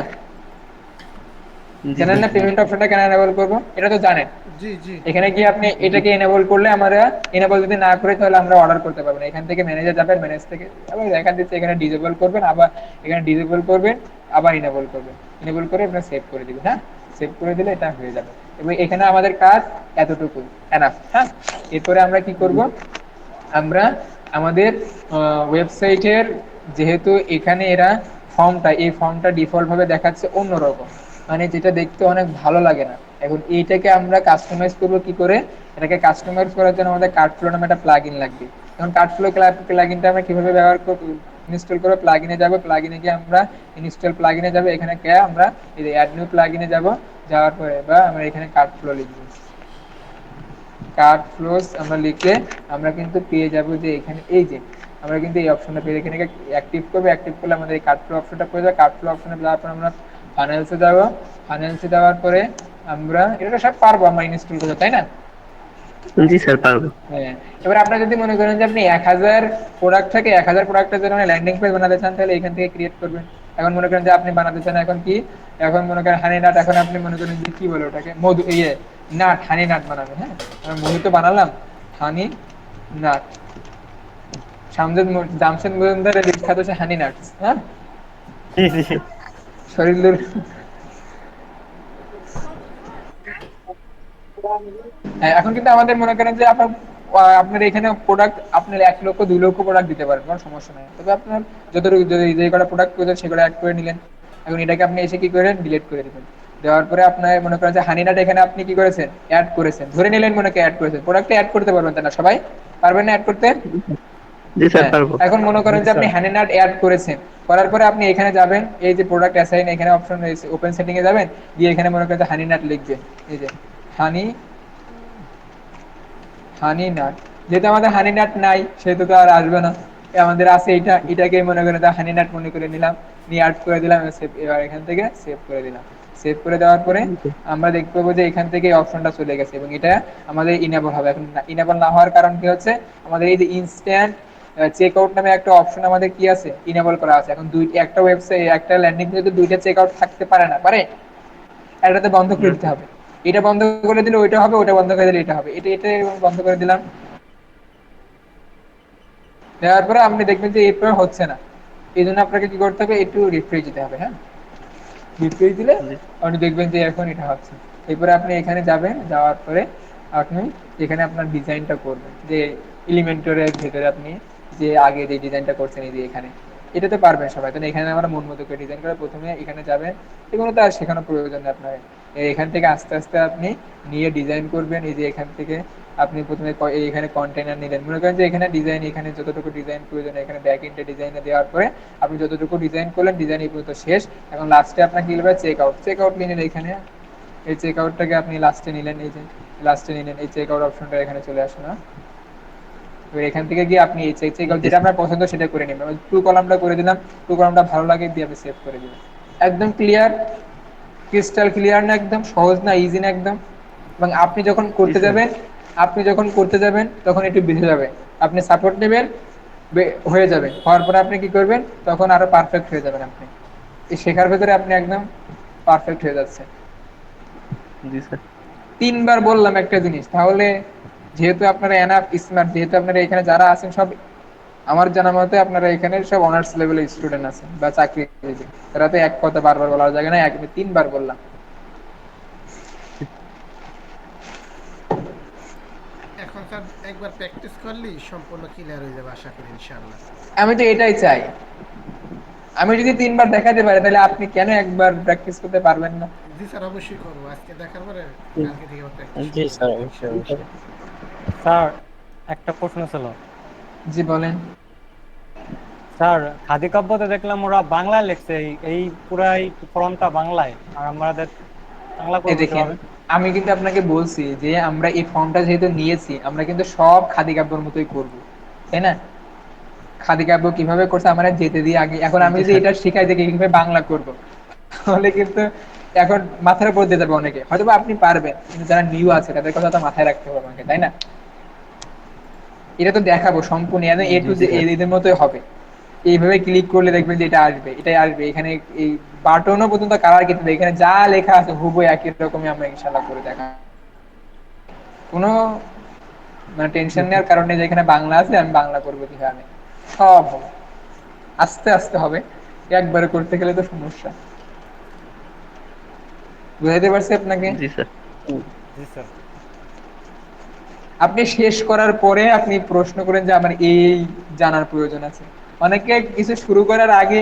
জি জানেন স্যার। না পেমেন্ট অপশনটা কেন এনাবল করবো, এটা তো জানেন। জি জি। এখানে গিয়ে আপনি এটাকে এনেবল করলে আমরা, এনেবল যদি না করি তাহলে আমরা অর্ডার করতে পারবো না। এখান থেকে ম্যানেজার যাবেন, ম্যানেজ থেকে আবার এখান থেকে এখানে ডিসেবল করবেন, আবার এখানে ডিসেবল করবেন, আবার এনেবল করবেন, এনেবল করে আপনার সেভ করে দিবেন। হ্যাঁ, সেভ করে দিলে এটা হয়ে যাবে। এবং এখানে আমাদের কাজ এতটুকু এনাফ। হ্যাঁ, এরপরে আমরা কি করব, আমরা আমাদের ওয়েবসাইটের, যেহেতু এখানে এরা ফর্মটা, এই ফর্মটা ডিফল্ট ভাবে দেখাচ্ছে অন্যরকম, মানে যেটা দেখতে অনেক ভালো লাগে না। এখন এইটাকে আমরা কাস্টমাইজ করবো কি করে, এটাকে কাস্টমাইজ করার জন্য আমাদের কার্ডফ্লো নামে একটা প্লাগইন লাগবে। এখন কার্ডফ্লো প্লাগইনটা আমরা কিভাবে ব্যবহার করব, ইনস্টল করে প্লাগইনে যাব, প্লাগইনে গিয়ে আমরা ইনস্টল প্লাগইনে যাব, এখানে গিয়ে আমরা এই যে অ্যাড নিউ প্লাগইনে যাব, যাওয়ার পরে বা আমরা এখানে কার্ডফ্লো লিখব, কার্ড ফ্লোস আমরা লিখলে আমরা কিন্তু পেয়ে যাব যে এখানে এই যে আমরা কিন্তু এই অপশনটা পেয়ে, এখানে অ্যাক্টিভ করবে, অ্যাক্টিভ করলে আমাদের এই কার্ড ফ্লো অপশনটা পেয়ে যাবে। কার্ড ফ্লো অপশনে যাওয়ার পর আমরা ফাইনালসে যাব, ফাইনালসে যাওয়ার পরে আমরা এটা সব পারবো আমরা ইনস্টল করতে, তাই না? জি স্যার পারবো। হ্যাঁ, এবার আপনার যদি মনে করেন যে আপনি 1000 প্রোডাক্ট থেকে 1000 প্রোডাক্টের জন্য ল্যান্ডিং পেজ বানাতে চান, তাহলে এখান থেকে ক্রিয়েট করবেন। এখন মনে করেন যে আপনি বানাতে চান এখন কি, এখন মনে করেন হানি নাট, এখন আপনি মনে করেন যে কি বলে ওটাকে, মধু, ইয়ে নাট, হানি নাট বানাবেন। হ্যাঁ, আমি মধু তো বানালাম, হানি নাট, জামশেদ মজুমদারের বিখ্যাত হচ্ছে হানি নাটস। হ্যাঁ, জি জি। শরীর হ্যাঁ, এখন কিন্তু আমাদের মনে করেন যে আপনার এখানে প্রোডাক্ট আপনার 1 লক্ষ 2 লক্ষ প্রোডাক্ট দিতে পারেন, কোনো সমস্যা নেই। তবে আপনার যতটুকু যদি যে কটা প্রোডাক্ট প্রয়োজন সেগুলো অ্যাড করে নিলেন। এখন এটাকে আপনি এসে কি করেন, ডিলিট করে দিবেন। দেওয়ার পরে আপনার মনে করেন যে হানিনাট এখানে আপনি কি করেছেন, অ্যাড করেছেন, ধরে নিলেন মনে করেন অ্যাড করেছেন, প্রোডাক্টে অ্যাড করতে পারবেন, তাই না? সবাই পারবেন না অ্যাড করতে? জি স্যার হ্যাঁ, পারবো। এখন মনে করেন যে আপনি হানিনাট অ্যাড করেছেন, করার পরে আপনি এখানে যাবেন, এই যে প্রোডাক্ট অ্যাসাইন এখানে অপশন রয়েছে, ওপেন সেটিং এ যাবেন, দিয়ে এখানে মনে করেন যে হানিনাট লিখবেন, এই যে হানি হানি নাট। যেহেতু আমাদের হানি নাট নাই সেহেতু তো আর আসবে না, আমাদের আছে এইটা, এটাকে মনে করেন হানি নাট মনে করে নিলাম, নিয়ে অ্যাড করে দিলাম, এবার এখান থেকে সেভ করে দিলাম। সেভ করে দেওয়ার পরে আমরা দেখতে পাবো যে এখান থেকে এই অপশনটা চলে গেছে এবং এটা আমাদের ইনেবল হবে। এখন ইনেবল না হওয়ার কারণ কি হচ্ছে, আমাদের এই যে ইনস্ট্যান্ট চেক আউট নামে একটা অপশন আমাদের কি আছে, ইনেবল করা আছে। এখন একটা ওয়েবসাইট, একটা ল্যান্ডিং পেজে দুইটা চেক আউট থাকতে পারে না, পারে? এটাতে বন্ধ করে দিতে হবে, এটা বন্ধ করে দিলে ওইটা হবে, ওটা বন্ধ করে দিলে এটা হবে, এটা এটা বন্ধ করে দিলাম। দেওয়ার পরে আপনি দেখবেন যে এরপরে হচ্ছে না, এই জন্য আপনাকে কি করতে হবে, একটু রিফ্রেশ দিতে হবে। হ্যাঁ, রিফ্রেশ দিলে জি আপনি দেখবেন যে এখন এটা হচ্ছে। এরপরে আপনি এখানে যাবেন, যাওয়ার পরে আপনি এখানে আপনার ডিজাইনটা করবেন, যে এলিমেন্টরের ভেতরে আপনি যে আগে যে ডিজাইনটা করছেন, এই যে এখানে এটাতে পারবেন সবাই, তাহলে এখানে আমরা মন মতো করে ডিজাইন করে প্রথমে এখানে যাবেন, এগুলো তো আর শেখানোর প্রয়োজন নেই আপনার। এখান থেকে আস্তে আস্তে আপনি নিয়ে ডিজাইন করবেন। এই যে এখান থেকে আপনি প্রথমে এখানে কন্টেনার নিলেন, মনে করেন যে এখানে ডিজাইন, এখানে যতটুকু ডিজাইন প্রয়োজন এখানে ব্যাক এন্ডে ডিজাইনে দেওয়ার পরে আপনি যতটুকু ডিজাইন করলেন, ডিজাইন এই পর্যন্ত শেষ। এখন লাস্টে আপনাকে কি হবে, চেক আউট, চেক আউট নিলেন এখানে, এই চেক আউটটাকে আপনি লাস্টে নিলেন, এই যে লাস্টে নিলেন, এই চেক আউট অপশনটা এখানে চলে আসে না। এবার এখান থেকে গিয়ে আপনি এই চেক আউট যেটা আপনার পছন্দ সেটা করে নেবেন। টু কলামটা করে দিলাম, টু কলামটা ভালো লাগে দিয়ে আপনি সেভ করে দিবেন। একদম ক্লিয়ার, ক্রিস্টাল ক্লিয়ার না? একদম সহজ না, ইজি না একদম? এবং আপনি যখন করতে স্যার। যাবেন, আপনি যখন করতে যাবেন তখন একটু বেঁধে যাবে, আপনি সাপোর্ট নেবেন, হয়ে যাবে, হওয়ার পরে আপনি কি করবেন, তখন আরো পারফেক্ট হয়ে যাবেন। আপনি এই শেখার ভেতরে আপনি একদম পারফেক্ট হয়ে যাচ্ছে। জি স্যার। 3 বার বললাম একটা জিনিস, তাহলে যেহেতু আপনারা এনাফ স্মার্ট, যেহেতু আপনারা এখানে যারা আছেন সব আমার জানা মতে আপনারা এখানে সব অনার্স লেভেলের স্টুডেন্ট আছেন বা চাকরিজীবী, তারা তো এক কথা বারবার বলার জায়গা না, আমি 3 বার বললাম। এখন স্যার একবার প্র্যাকটিস করলেই সম্পূর্ণ ক্লিয়ার হয়ে যাবে আশা করি ইনশাআল্লাহ। আমি তো এটাই চাই, আমি যদি 3 বার দেখাতে পারি তাহলে আপনি কেন একবার প্র্যাকটিস করতে পারবেন না? জি স্যার, অবশ্যই করবো, আজকে দেখার পরে কালকে থেকে আবার প্র্যাকটিস জি শুরু স্যার, করবো অবশ্যই ইনশাআল্লাহ। অবশ্যই। স্যার একটা প্রশ্ন ছিল। জি বলেন। স্যার খাদি কাব্যতে দেখলাম ওরা বাংলায় লিখছে, এই এই পুরাই ফর্মটা বাংলায়, আর আমাদের বাংলা এই করে দিতে দেখেন, হবে। আমি কিন্তু আপনাকে বলছি যে আমরা এই ফর্মটা যেহেতু নিয়েছি আমরা কিন্তু সব খাদি কাব্যের মতোই করব, তাই না? খাদি কাব্য কিভাবে করছে আমরা যেতে দিই আগে। এখন আমি জি যদি স্যার। এটা শিখাই যে কিভাবে বাংলা করব, তাহলে কিন্তু এখন মাথার উপর দিয়ে যাবে অনেকে। হয়তো বা আপনি পারবেন, কিন্তু যারা নিউ আছে তাদের কথা তো মাথায় রাখতে হবে আমাকে, তাই না? এটা তো দেখাবো সম্পূর্ণ এ টু জি যে স্যার। এদের মতোই হবে। এইভাবে ক্লিক করলে দেখবেন যে এটা আসবে, এটাই আসবে। এখানে এই বাটনও পর্যন্ত কালার কিন্তু এখানে যা লেখা আছে হুবহু একই রকমই আমরা ইনশাআল্লাহ করে দেখা। কোনো মানে টেনশন নেওয়ার কারণে যে এখানে বাংলা আছে আমি বাংলা করবো কিভাবে, সব হবে আস্তে আস্তে হবে। একবারে করতে গেলে তো সমস্যা। বুঝাইতে পারছি আপনাকে? জি স্যার। জি স্যার। আপনি শেষ করার পরে আপনি প্রশ্ন করেন যে আমার এই জানার প্রয়োজন আছে। অনেকে কিছু শুরু করার আগে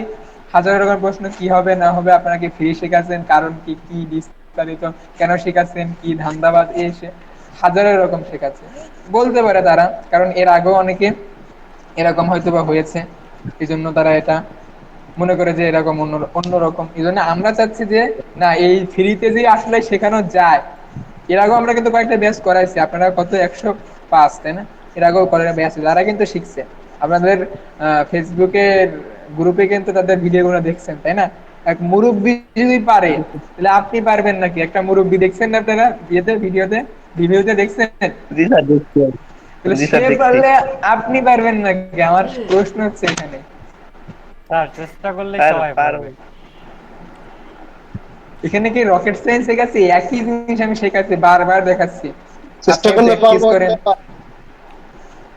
হাজার রকম প্রশ্ন, কি হবে না হবে, আপনারা কি ফ্রি শেখাচ্ছেন, কারণ কি কি বিস্তারিত, কেন শেখাচ্ছেন, কি ধান্দাবাদ, এসে হাজার রকম শেখাচ্ছে বলতে পারে তারা, কারণ এর আগেও অনেকে এরকম হয়তো বা হয়েছে। এই জন্য তারা এটা মনে করে যে এরকম অন্যরকম। এই জন্য আমরা চাচ্ছি যে না, এই ফ্রিতে যে আসলে শেখানো যায়। এর আগেও আমরা কিন্তু কয়েকটা ব্যাচ করাইছি, আপনারা কত 105, তাই না? এর আগেও কয়েকটা ব্যাচ, তারা কিন্তু শিখছে। আপনাদের ফেসবুকের গ্রুপে কিন্তু তাদের ভিডিওগুলো দেখছেন, তাই না? এক মুরব্বি যদি পারে, তাহলে আপনি পারবেন নাকি? একটা মুরব্বি দেখছেন না আপনারা ভিডিওতে দেখছেন? জি স্যার দেখছি। তাহলে জি সে স্যার দেখছি। পারলে আপনি পারবেন নাকি? আমার প্রশ্ন হচ্ছে এখানে। স্যার চেষ্টা করলেই স্যার সবাই পারবে। পারবে। এখানে কি রকেট সায়েন্স শেখাচ্ছি? একই জিনিস আমি শেখাচ্ছি, বারবার দেখাচ্ছি। চেষ্টা আপনি করলে প্র্যাকটিস পারবো। করেন।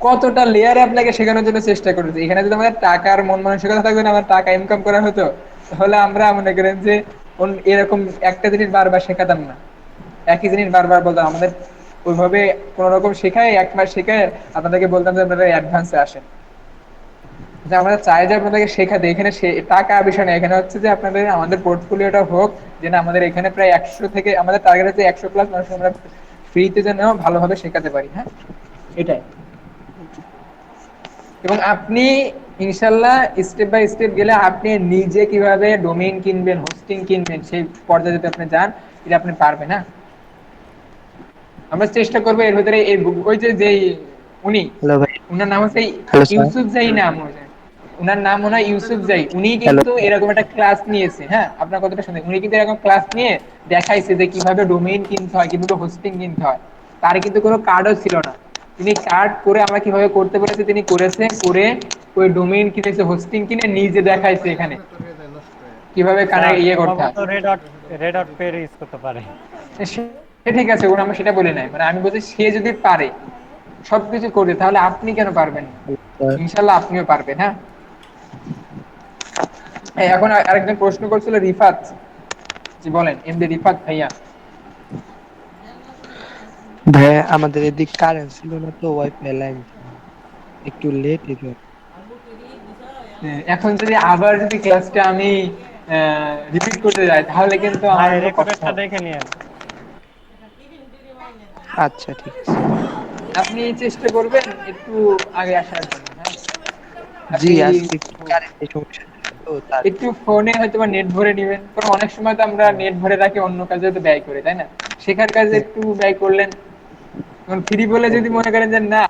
কতটা লেয়ারে আপনাকে শেখানোর জন্য চেষ্টা করেছি। এখানে যদি আমাদের টাকার মন মানসিকতা থাকবে না, আমার টাকা ইনকাম করা হতো, তাহলে আমরা মনে করেন যে এরকম একটা জিনিস বারবার শেখাতাম না। একই জিনিস বারবার বলতাম। আমাদের ওইভাবে কোন রকম শেখায়, এক মাস শেখায় আপনাদেরকে বলতাম যে আপনারা অ্যাডভান্সে আসেন। যে আমরা চাই যে আপনাদেরকে শেখাতে, এখানে টাকা বিষয় না। এখানে হচ্ছে যে আপনাদের আমাদের পোর্টফোলিওটা হোক, যে না আমাদের এখানে প্রায় 100 থেকে আমাদের টার্গেট হচ্ছে 100+ মানুষ আমরা ফ্রিতে যেন ভালোভাবে শেখাতে পারি। হ্যাঁ, এটাই। এবং আপনি ইনশাল্লাহ স্টেপ বাই স্টেপ গেলে আপনি নিজে কিভাবে ডোমেইন কিনবেন, হোস্টিং কিনবেন, সেই পর্যায়ে যদি আপনি যান, এটা আপনি পারবেন। না, আমরা চেষ্টা করবো এর ভিতরে ওই যে উনি, হ্যালো ভাই। উনার নাম হচ্ছে হ্যালো স্যার। ইউসুফ জাই, নাম হচ্ছে উনার নাম মনে হয় ইউসুফ জাই। উনি হ্যালো। কিন্তু এরকম একটা ক্লাস নিয়েছে। হ্যাঁ, আপনার কথাটা শুনে, উনি কিন্তু এরকম ক্লাস নিয়ে দেখাইছে যে কিভাবে ডোমেইন কিনতে হয়, কিভাবে হোস্টিং কিনতে হয়। তার কিন্তু কোনো কার্ডও ছিল না। তিনি কার্ড করে আমরা কিভাবে করতে পেরেছি, তিনি করেছে, করে ওই ডোমেইন কিনেছে, হোস্টিং কিনে নিজে দেখাইছে এখানে কিভাবে কানে স্যার ইয়ে করতে হয়। সম্ভবত রেড আউট পে ইউজ করতে পারে। সে ঠিক আছে, ওরা আমরা সেটা বলি নাই। মানে আমি বলছি সে যদি পারে সবকিছু করবে, তাহলে আপনি কেন পারবেন না? স্যার। ইনশাল্লাহ আপনিও পারবেন। হ্যাঁ, এখন আরেকজন প্রশ্ন করছিল, রিফাত। জি বলেন, এমডি রিফাত ভাইয়া। ভাইয়া আমাদের এদিক কারেন্ট ছিল না তো, ওয়াইফাই লাইন একটু লেট এলো। এখন যদি আবার যদি ক্লাসটা আমি রিপিট করতে যাই, তাহলে কিন্তু আমার ভাই একটু কষ্ট রেকর্ডারটা হবে। দেখে নিয়েন। আচ্ছা ঠিক আছে। আপনি চেষ্টা করবেন একটু আগে আসার জন্য। হ্যাঁ, জি আপনি আজকে একটু কারেন্টের সমস্যা ছিল তো তার একটু ফোনে হয়তো বা নেট ভরে নেবেন, কারণ অনেক সময় তো আমরা নেট ভরে রাখি, অন্য কাজে তো ব্যয় করি, তাই না? শেখার কাজে হ্যাঁ। একটু ব্যয় করলেন। ফ্রি বলে যদি মনে করেন যে না,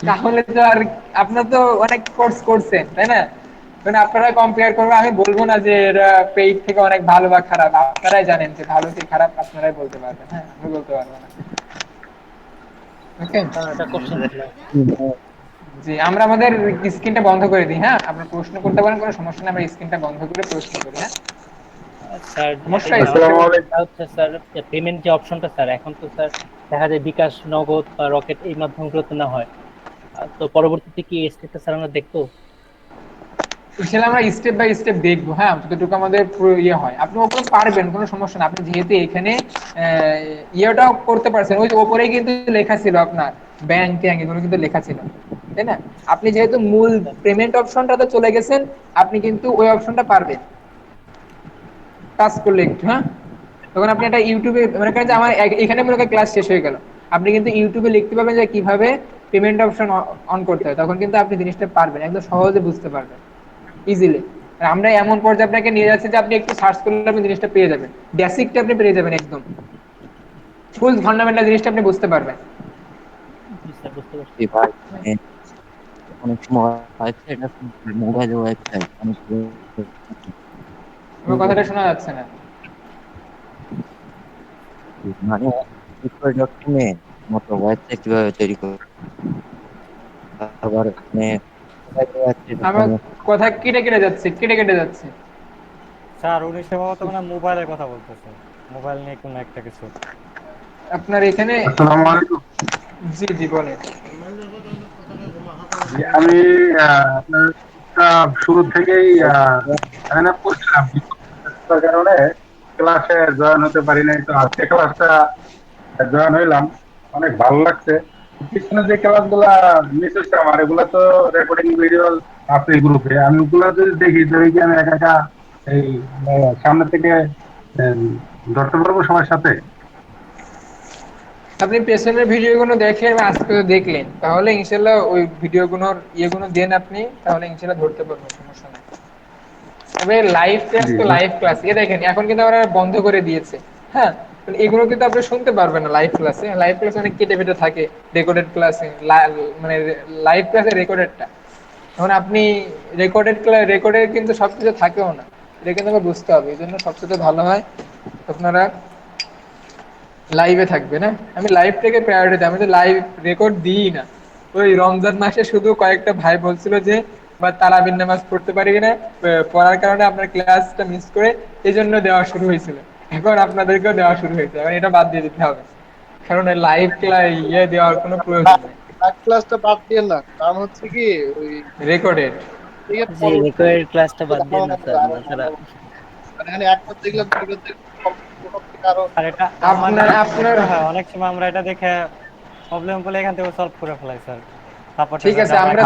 তাহলে তো আর আপনার তো অনেক কোর্স করছেন, তাই না? মানে আপনারা কম্পেয়ার করবো, আমি বলবো না যে এরা পেইড থেকে অনেক ভালো বা খারাপ। আপনারাই জানেন যে ভালো কি খারাপ, আপনারাই বলতে পারবেন। হ্যাঁ, আমি বলতে পারবো না। ওকে, স্যার একটা কোশ্চেন ছিল। জি আমরা আমাদের স্ক্রিনটা বন্ধ করে দিই। হ্যাঁ, আপনার প্রশ্ন করতে পারেন, কোনো সমস্যা নেই। আমরা স্ক্রিনটা বন্ধ করে প্রশ্ন করি। হ্যাঁ, স্যার সমস্যা এই আছে? আসসালামু আলাইকুম হচ্ছে স্যার, পেমেন্ট যে অপশনটা স্যার, এখন তো স্যার দেখা যায় বিকাশ, নগদ বা রকেট এই মাধ্যমগুলোতে না হয়। তো পরবর্তীতে কি এই স্টেপটা স্যার আমরা দেখবো? ইনশাআল্লাহ আমরা স্টেপ বাই স্টেপ দেখবো। হ্যাঁ, যতটুকু আমাদের ইয়ে হয়। আপনি ওপরে পারবেন, কোনো সমস্যা না। আপনি যেহেতু এখানে ইয়েটাও করতে পারছেন, ওই যে ওপরেই কিন্তু লেখা ছিল আপনার ব্যাংক ট্যাঙ্ক, এগুলো কিন্তু লেখা ছিল, তাই না? আপনি যেহেতু মূল পেমেন্ট অপশনটাতে চলে গেছেন, আপনি কিন্তু ওই অপশনটা পারবেন কাজ করলে একটু। হ্যাঁ, তখন আপনি একটা ইউটিউবে মনে করেন যে আমার এখানে মনে করেন ক্লাস শেষ হয়ে গেল, আপনি কিন্তু ইউটিউবে লিখতে পারবেন যে কিভাবে পেমেন্ট অপশন অন করতে হয়। তখন কিন্তু আপনি জিনিসটা পারবেন, একদম সহজে বুঝতে পারবেন ইজিলি। আর আমরা এমন পর্যায়ে আপনাকে নিয়ে যাচ্ছি যে আপনি একটু সার্চ করলে আপনি জিনিসটা পেয়ে যাবেন, বেসিকটা আপনি পেয়ে যাবেন, একদম ফুল ফান্ডামেন্টাল জিনিসটা আপনি বুঝতে পারবেন। জি স্যার, বুঝতে পারছি। জি ভাই। অনেক সময় হয়েছে এটা মোবাইলে ওয়েবসাইট অনেক আমার কথাটা শোনা যাচ্ছে না। মানে ডটকমে মতো ওয়েবসাইট কিভাবে তৈরি করে আবার মানে মোবাইলে ওয়েবসাইট আমার কথা কেটে কেটে যাচ্ছে, কেটে কেটে যাচ্ছে। স্যার উনি সম্ভবত মানে মোবাইলের কথা বলতেছে, মোবাইল নিয়ে কোনো একটা কিছু। আপনার এখানে আসসালামু আলাইকুম। জি জি বলেন। জি, আমি আপনার শুরু থেকেই সাইন আপ করছিলাম, কিন্তু ব্যস্ততার কারণে ক্লাসে জয়েন হতে পারি নাই। তো আজকে ক্লাসটা জয়েন হইলাম, অনেক ভালো লাগছে। পিছনে যে ক্লাসগুলা মিস হচ্ছে আমার, এগুলা তো রেকর্ডিং ভিডিও আছে গ্রুপে, আমি ওগুলা যদি দেখি তো কি আমি একা একা এই সামনে থেকে আহ, ধরতে পারবো সবার সাথে? আপনি পেছনের ভিডিওগুলো দেখেন এবং আজকে তো দেখলেন, তাহলে ইনশাল্লাহ ওই ভিডিওগুলোর ইয়েগুলো দেন আপনি, তাহলে ইনশাল্লাহ ধরতে পারবেন, সমস্যা নেই। তবে লাইভ ক্লাস জি তো লাইভ ক্লাস, এ দেখেন এখন কিন্তু আমরা বন্ধ করে দিয়েছে। হ্যাঁ, এগুলো কিন্তু আপনি শুনতে পারবেন না লাইভ ক্লাসে। লাইভ ক্লাসে অনেক কেটে কেটে থাকে, রেকর্ডেড ক্লাসে মানে লাইভ ক্লাসে রেকর্ডেডটা। এখন আপনি রেকর্ডের কিন্তু সবকিছু থাকেও না, এটা কিন্তু আবার বুঝতে হবে। এই জন্য সবচেয়ে ভালো হয় আপনারা লাইভে থাকবে না। আমি লাইভটাকে প্রায়োরিটি দিই, আমি তো লাইভ রেকর্ড দিই না। ওই রমজান মাসে শুধু কয়েকটা ভাই বলছিল যে বা তারাবির নামাজ পড়তে পারি না, পড়ার কারণে আপনার ক্লাসটা মিস করে, এই জন্য দেওয়া শুরু হয়েছিল। এখন আপনাদেরকেও দেওয়া শুরু হয়েছে, এখন এটা বাদ দিয়ে দিতে হবে, কারণ লাইভ ইয়ে দেওয়ার কোনো প্রয়োজন নেই। ক্লাসটা বাদ দিয়ে না, কারণ হচ্ছে কি ওই রেকর্ডেড জি রেকর্ডেড ক্লাসটা বাদ দিয়ে না স্যার, তাছাড়া মানে এখানে একবার দেখলাম দুইবার দেখলাম আরো আর এটা আপনার আমাদের আপনার হয় অনেক সময় আমরা এটা দেখে প্রবলেম বলে এখান থেকে সলভ করে ফেলাই স্যার, তারপর ঠিক আছে, আমরা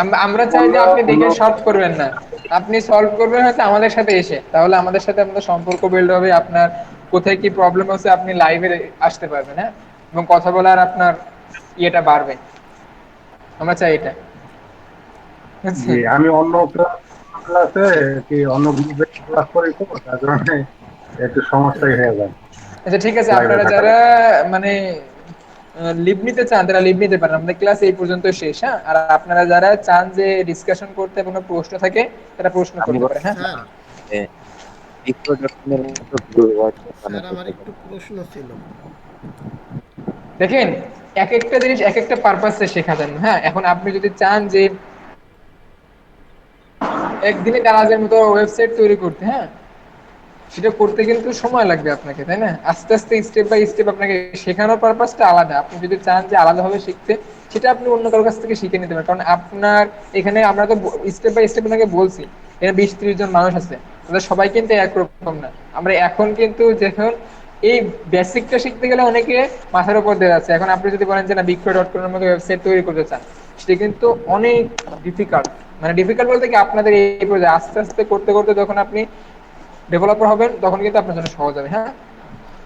আমরা আমরা চাই যে আমরা আপনি অন্য দেখে সলভ করবেন না, আপনি সলভ করবেন হয়তো আমাদের সাথে এসে, তাহলে আমাদের সাথে আমাদের সম্পর্ক বিল্ড হবে। আপনার কোথায় কি প্রবলেম হচ্ছে আপনি লাইভে আসতে পারবেন, হ্যাঁ, এবং কথা বলার আপনার ইয়েটা বাড়বে। আমরা চাই এটা, জি, বুঝছেন? আমি অন্য ক্লাসে কি অন্য গ্রুপে ক্লাস করি, তো তার কারণে একটু সমস্যাই হয়ে যায় আচ্ছা ঠিক আছে, লাইভে আপনারা থাকার। যারা মানে লিভ নিতে চান তারা লিভ নিতে পারেন, আমাদের ক্লাস এই পর্যন্ত শেষ। হ্যাঁ, আর আপনারা যারা চান যে ডিসকাশন করতে কোনো প্রশ্ন থাকে তারা প্রশ্ন আমি করতে পারেন। হ্যাঁ, স্যার ডটকমের মতো ওয়েবসাইট স্যার বানাতে আমার চাই। একটু প্রশ্ন ছিল। দেখেন এক একটা জিনিস এক একটা পারপাসে শেখা যায় না। হ্যাঁ, এখন আপনি যদি চান যে একদিনে কাজের মতো ওয়েবসাইট তৈরি করতে, হ্যাঁ, সেটা করতে কিন্তু সময় লাগবে আপনাকে, তাই না? আস্তে আস্তে স্টেপ বাই স্টেপ আপনাকে শেখানোর পারপাসটা আলাদা। আপনি যদি চান যে আলাদাভাবে শিখতে, সেটা আপনি অন্য কারোর কাছ থেকে শিখে নিতে পারেন, কারণ আপনার এখানে আমরা তো স্টেপ বাই স্টেপ আপনাকে বলছি। এখানে 20-30 জন মানুষ আছে, তাদের সবাই কিন্তু একরকম না। আমরা এখন কিন্তু যখন এই বেসিকটা শিখতে গেলে অনেকে মাথার উপর দিয়ে যাচ্ছে। এখন আপনি যদি বলেন যে না বিক্রয়.com এর মতো ওয়েবসাইট তৈরি করতে চান, সেটা কিন্তু অনেক ডিফিকাল্ট। মানে ডিফিকাল্ট বলতে কি, আপনাদের এই পর্যায়ে আস্তে আস্তে করতে করতে যখন আপনি ডেভেলপার হবেন তখন কিন্তু আপনার জন্য সহজ হবে। হ্যাঁ,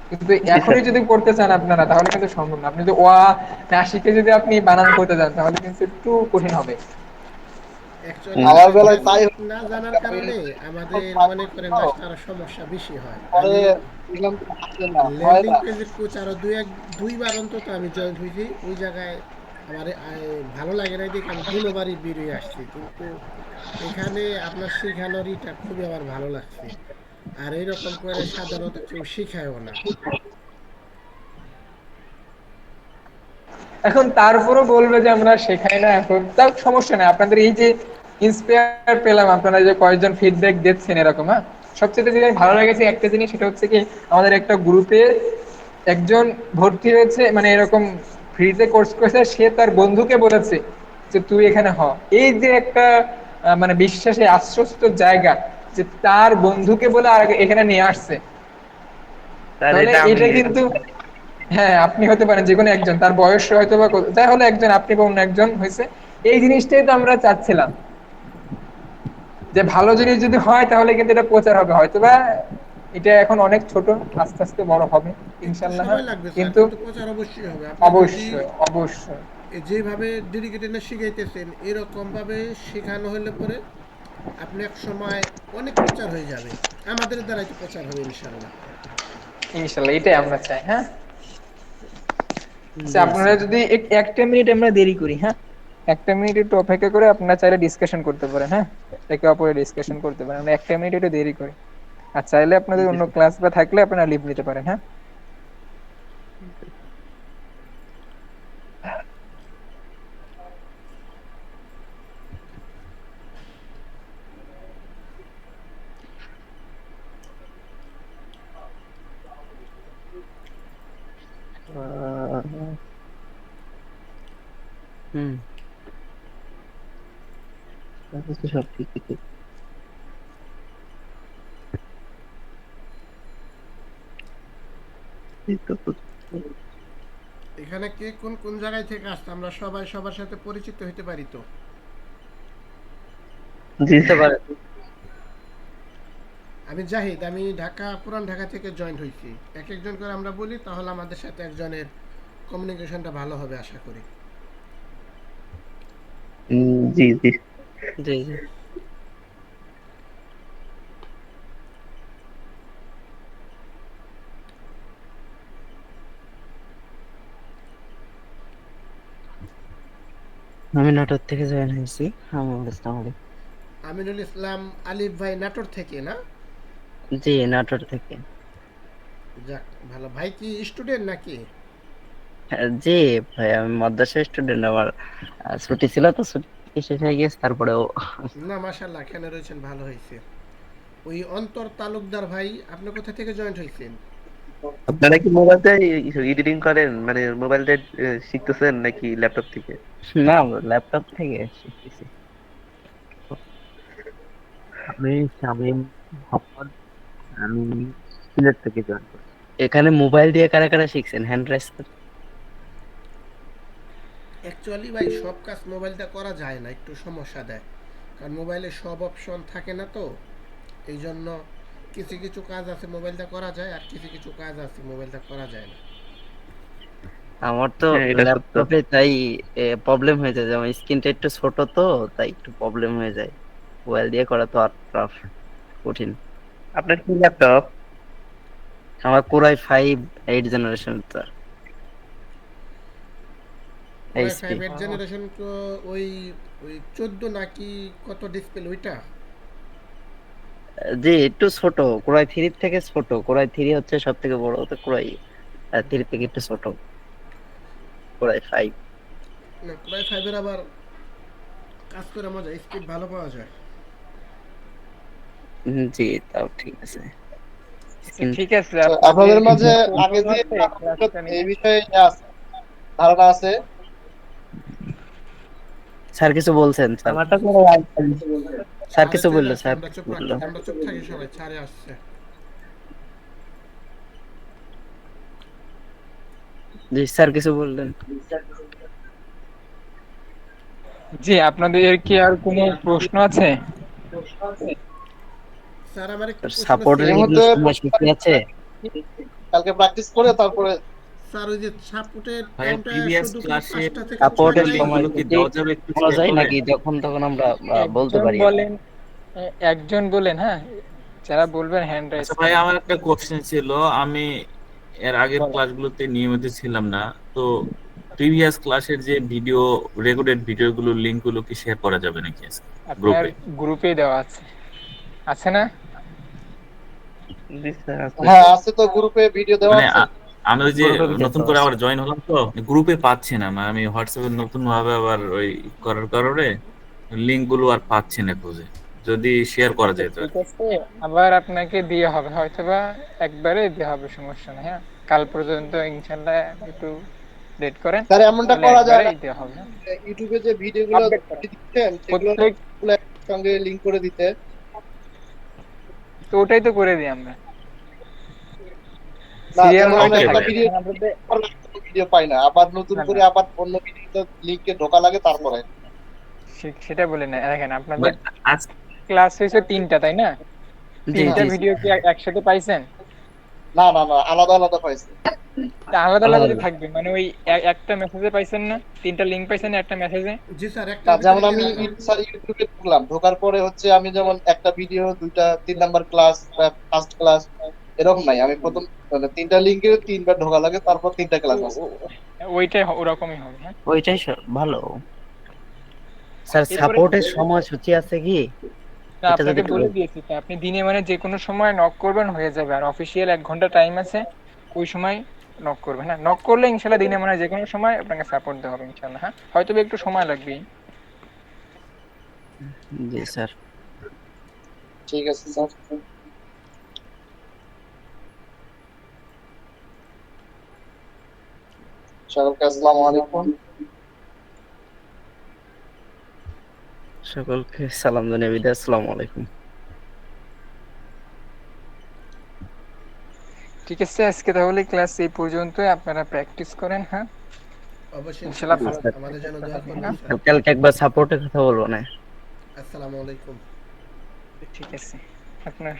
কিন্তু এখনই যদি করতে চান আপনারা, তাহলে কিন্তু সম্ভব না। আপনি যদি ওয়া না শিখে যদি আপনি বানান করতে চান, তাহলে কিন্তু একটু কঠিন হবে। অ্যাকচুয়ালি আমার বেলায় তাই না জানার কারণে আমাদের মনে করেন আরো সমস্যা বেশি হয়। পরে আমি দেখলাম যে হচ্ছে না, হয় ল্যান্ডিং না। পেজের কোচ আরো দুইবার অন্তত আমি জয়েন হয়েছি, ওই জায়গায় আমার ভালো লাগে না দেখে আমি 2বারই বেরিয়ে আসছি। কিন্তু এখানে আপনার শেখানোর ইটা খুবই আমার ভালো লাগছে, আর এরকম করে সাধারণত কেউ শেখায়ও না। এখন তারপরও বলবে যে আমরা শেখাই না, এখন তার সমস্যা নেই। আপনাদের এই যে ইন্সপায়ার পেলাম, আপনারা যে কয়েকজন ফিডব্যাক দিচ্ছেন এরকম, হ্যাঁ, সবচেয়ে যেটা ভালো লেগেছে একটা জিনিস, সেটা হচ্ছে কি, আমাদের একটা গ্রুপে একজন ভর্তি হয়েছে, মানে এরকম ফ্রিতে কোর্স করেছে, সে তার বন্ধুকে বলেছে যে তুই এখানে হ। এই যে একটা মানে বিশ্বাসে আশ্বস্ত জায়গা, যে তার বন্ধুকে বলে আর এখানে নিয়ে আসছে, তাহলে এটা কিন্তু, হ্যাঁ আপনি হতে পারেন যে কোনো একজন, তার বয়স হয়তো বা যাই হলো একজন, আপনি বা অন্য একজন হয়েছে। এই জিনিসটাই তো আমরা চাচ্ছিলাম, যে ভালো জিনিস যদি হয় তাহলে কিন্তু এটা প্রচার হবে। হয়তো বা এটা এখন অনেক ছোট, আস্তে আস্তে বড় হবে একটু ইনশাল্লাহ। সময় লাগবে স্যার, কিন্তু কিন্তু প্রচার অবশ্যই হবে। আপনি যদি অবশ্যই অবশ্যই যেভাবে ডেডিকেটেডনেস শিখাইতেছেন এরকম ভাবে শেখানো হলে পরে আপনি এক সময় অনেক প্রচার হয়ে যাবে, আমাদের দ্বারাই তো প্রচার হবে ইনশাল্লাহ। ইনশাল্লাহ এটাই আমরা চাই। হ্যাঁ, আচ্ছা আপনারা যদি একটা মিনিট আমরা দেরি করি, হ্যাঁ, একটা মিনিট একটু অপেক্ষা করে আপনারা চাইলে ডিসকাশন করতে পারেন, হ্যাঁ, একে অপরে ডিসকাশন করতে পারেন। আমরা একটা মিনিট একটু দেরি করি। আর চাইলে আপনাদের অন্য ক্লাস বা থাকলে আপনারা লিভ নিতে পারেন, হ্যাঁ। হুম, তারপর তো সব ঠিক ঠিক। এই তো এখানে কে কোন কোন জায়গায় থেকে আসছে আমরা সবাই সবার সাথে পরিচিত হতে পারি তো? জি আমি জাহিদ, আমি ঢাকা, পুরান ঢাকা থেকে জয়েন হয়েছি। এক একজন করে আমরা বলি, তাহলে আমাদের সাথে একজনের কমিউনিকেশনটা ভালো হবে আশা করি। জি জি জি জি। আমি নাটোর থেকে জয়েন হয়েছি। আসসালামু আলাইকুম। আমিনুল ইসলাম আলিফ ভাই নাটোর থেকে না? জি নাটোর থেকে। যাক ভালো। ভাই কি স্টুডেন্ট নাকি? জি ভাই, আমি মাদ্রাসা স্টুডেন্ট। আমার ছুটি ছিল তো, ছুটি শেষ হয়ে গেছে তারপরেও। না মাশাআল্লাহ, এখানে রয়েছেন, ভালো হয়েছে। ওই অন্তর তালুকদার ভাই, আপনি কোথা থেকে জয়েন হয়েছেন? আপনারা কি মোবাইলতে এডিটিং করেন, মানে মোবাইলতে শিখতেছেন নাকি ল্যাপটপ থেকে? না, ল্যাপটপ থেকে শিখতেছি। আমি শামীম মোহাম্মদ, আমি সিলেট থেকে জয়েন করছি। এখানে মোবাইল দিয়ে কারা কারা শিখছেন? হ্যান্ড রাইজ করে। অ্যাকচুয়ালি ভাই সব কাজ মোবাইলটা করা যায় না, একটু সমস্যা দেয়। কারণ মোবাইলে সব অপশন থাকে না তো, এই জন্য কিছু কিছু কাজ আছে মোবাইলটা করা যায়, আর কিছু কিছু কাজ আছে মোবাইলটা করা যায় না। আমার তো ল্যাপটপে তাই প্রবলেম হয়ে যায়, যেমন স্ক্রিনটা একটু ছোট, তো তাই একটু প্রবলেম হয়ে যায়। মোবাইল দিয়ে করা তো আর টাফ, কঠিন। আপনার কি ল্যাপটপ? আমার কোরাই 5 8 জেনারেশন তো। কোরাই HP 5 8 জেনারেশন তো ওই ওই 14 নাকি কত ডিসপ্লে ওইটা? জি একটু ছোট, কোরাই 3 থেকে ছোট। কোরাই 3 হচ্ছে সবথেকে বড়, তো কোরাই 3 থেকে একটু ছোট। কোরাই 5। না, কোরাই 5 এর আবার কাজ করে মজা, স্পিড ভালো পাওয়া যায়। জি তাও ঠিক আছে। ঠিক আছে, আপনাদের মাঝে আগে যে ক্লাসটা নিয়ে এই বিষয়ে ধারণা আছে? স্যার কিছু বলছেন? স্যার আমারটা করে স্যার কিছু চলে বললো, আসছে, স্যার আমরা চুপ বললো। রাখি, আমরা চুপ থাকি সবাই, ছাড়ে আসছে। জি স্যার কিছু বললেন। জি, আপনাদের কি আর কোনো প্রশ্ন আছে? স্যার আমার একটু প্রশ্ন সাপোর্টের ছিল। কি সমস্যা কি আছে? কালকে প্র্যাকটিস করে তারপরে স্যার ওই যে সাপোর্টের টাইমটা শুধু কি 5টা থেকে সাপোর্টের 6টাই? সময় কি বলা যায় নাকি, যখন তখন আমরা বলতে একজন পারি? বলেন, একজন বলেন, হ্যাঁ, যারা বলবেন হ্যান্ড রাইজ আচ্ছা ভাই, আমার একটা কোশ্চেন ছিল। আমি এর আগের ক্লাসগুলোতে নিয়মিত ছিলাম না, তো প্রিভিয়াস ক্লাসের যে ভিডিও, রেকর্ডেড ভিডিওগুলোর লিংকগুলো কি শেয়ার করা যাবে নাকি আজকে আপনার গ্রুপে? গ্রুপে দেওয়া আছে, আছে না? জি স্যার আছে। হ্যাঁ আছে তো, গ্রুপে ভিডিও দেওয়া মানে আছে। আমি ওই যে নতুন করে আবার জয়েন হলাম, তো গ্রুপে পাচ্ছি না। মানে আমি হোয়াটসঅ্যাপে নতুন ভাবে আবার ওই করার কারণে লিংক গুলো আর পাচ্ছি না খুঁজে। যদি শেয়ার করা আচ্ছা, যেত আর ঠিক কি। আছে, আবার আপনাকে দিয়ে হবে, হয়তোবা একবারে দিয়ে হবে, সমস্যা নেই, হ্যাঁ। কাল পর্যন্ত ইনশাল্লাহ একটু ডেট করেন, স্যার এমনটা তাহলে করা যায় না, একবারেই দেওয়া হবে, হ্যাঁ। ইউটিউবে যে ভিডিওগুলো আপডেট করেন দিচ্ছেন সেগুলো প্রত্যেক, সঙ্গে লিংক করে দিতে। তো ওটাই তো করে দিই আমরা না, সিরিয়াল যেমন আমরা ওকে একটা ভাই, ভিডিও ভিডিও পাই না, আবার নতুন করে আবার অন্য ভিডিওতে লিংকে ঢোকা লাগে তারপরে। সেটা বলে না, দেখেন আপনাদের ভাই, আজ ক্লাস হয়েছে 3টা, তাই না? জি 3টা জি ভিডিও কি একসাথে পাইছেন? না না না, আলাদা আলাদা পাইছে। তা আলাদা আলাদা থাকবে মানে ওই একটা মেসেজে পাইছেন না? 3টা লিংক পাইছেন না একটা মেসেজে? জি স্যার, না, একটার যেমন ভিতরে আমি কিরকম? ইউটিউবে ঢুকলাম, ঢোকার পরে হচ্ছে আমি যেমন একটা ভিডিও, দুইটা 3 নাম্বার ক্লাস বা ফার্স্ট ক্লাস এরকম নাই। আমি প্রথম মানে 3টা লিংকে 3বার ঢোকা লাগে, তারপর 3টা ক্লাস আছে। ওইটাই ওরকমই হবে, হ্যাঁ। ওইটাই ভালো। স্যার এরপরে সাপোর্টের সময়সূচি আছে কি? না, এটা যদি আপনাকে একটু বলে দিয়েছি তো, আপনি দিনে মানে যে কোনো সময় নক করবেন হয়ে যাবে, আর অফিসিয়াল 1 ঘন্টা টাইম আছে, ওই সময় নক করবেন। হ্যাঁ, নক করলে ইনশাল্লাহ দিনে মানে যে কোনো সময় আপনাকে সাপোর্ট দেওয়া হবে ইনশাল্লাহ। হ্যাঁ, হয়তো বা একটু সময় লাগবে। জি স্যার। ঠিক আছে স্যার। সকলকে আসসালামু আলাইকুম। সকলকে সালাম জানিয়ে বিদায়, আসসালামু আলাইকুম। ঠিক আছে, আজকে তাহলে ক্লাস এই পর্যন্তই, আপনারা প্র্যাকটিস করেন। হ্যাঁ, অবশ্যই ইনশাল্লাহ স্যার, ভালো আমাদের জন্য দোয়া থাকবেন। করবেন হ্যাঁ, স্যার। কালকে একবার সাপোর্টের কথা বলবো না? আসসালামু আলাইকুম। ঠিক আছে আপনার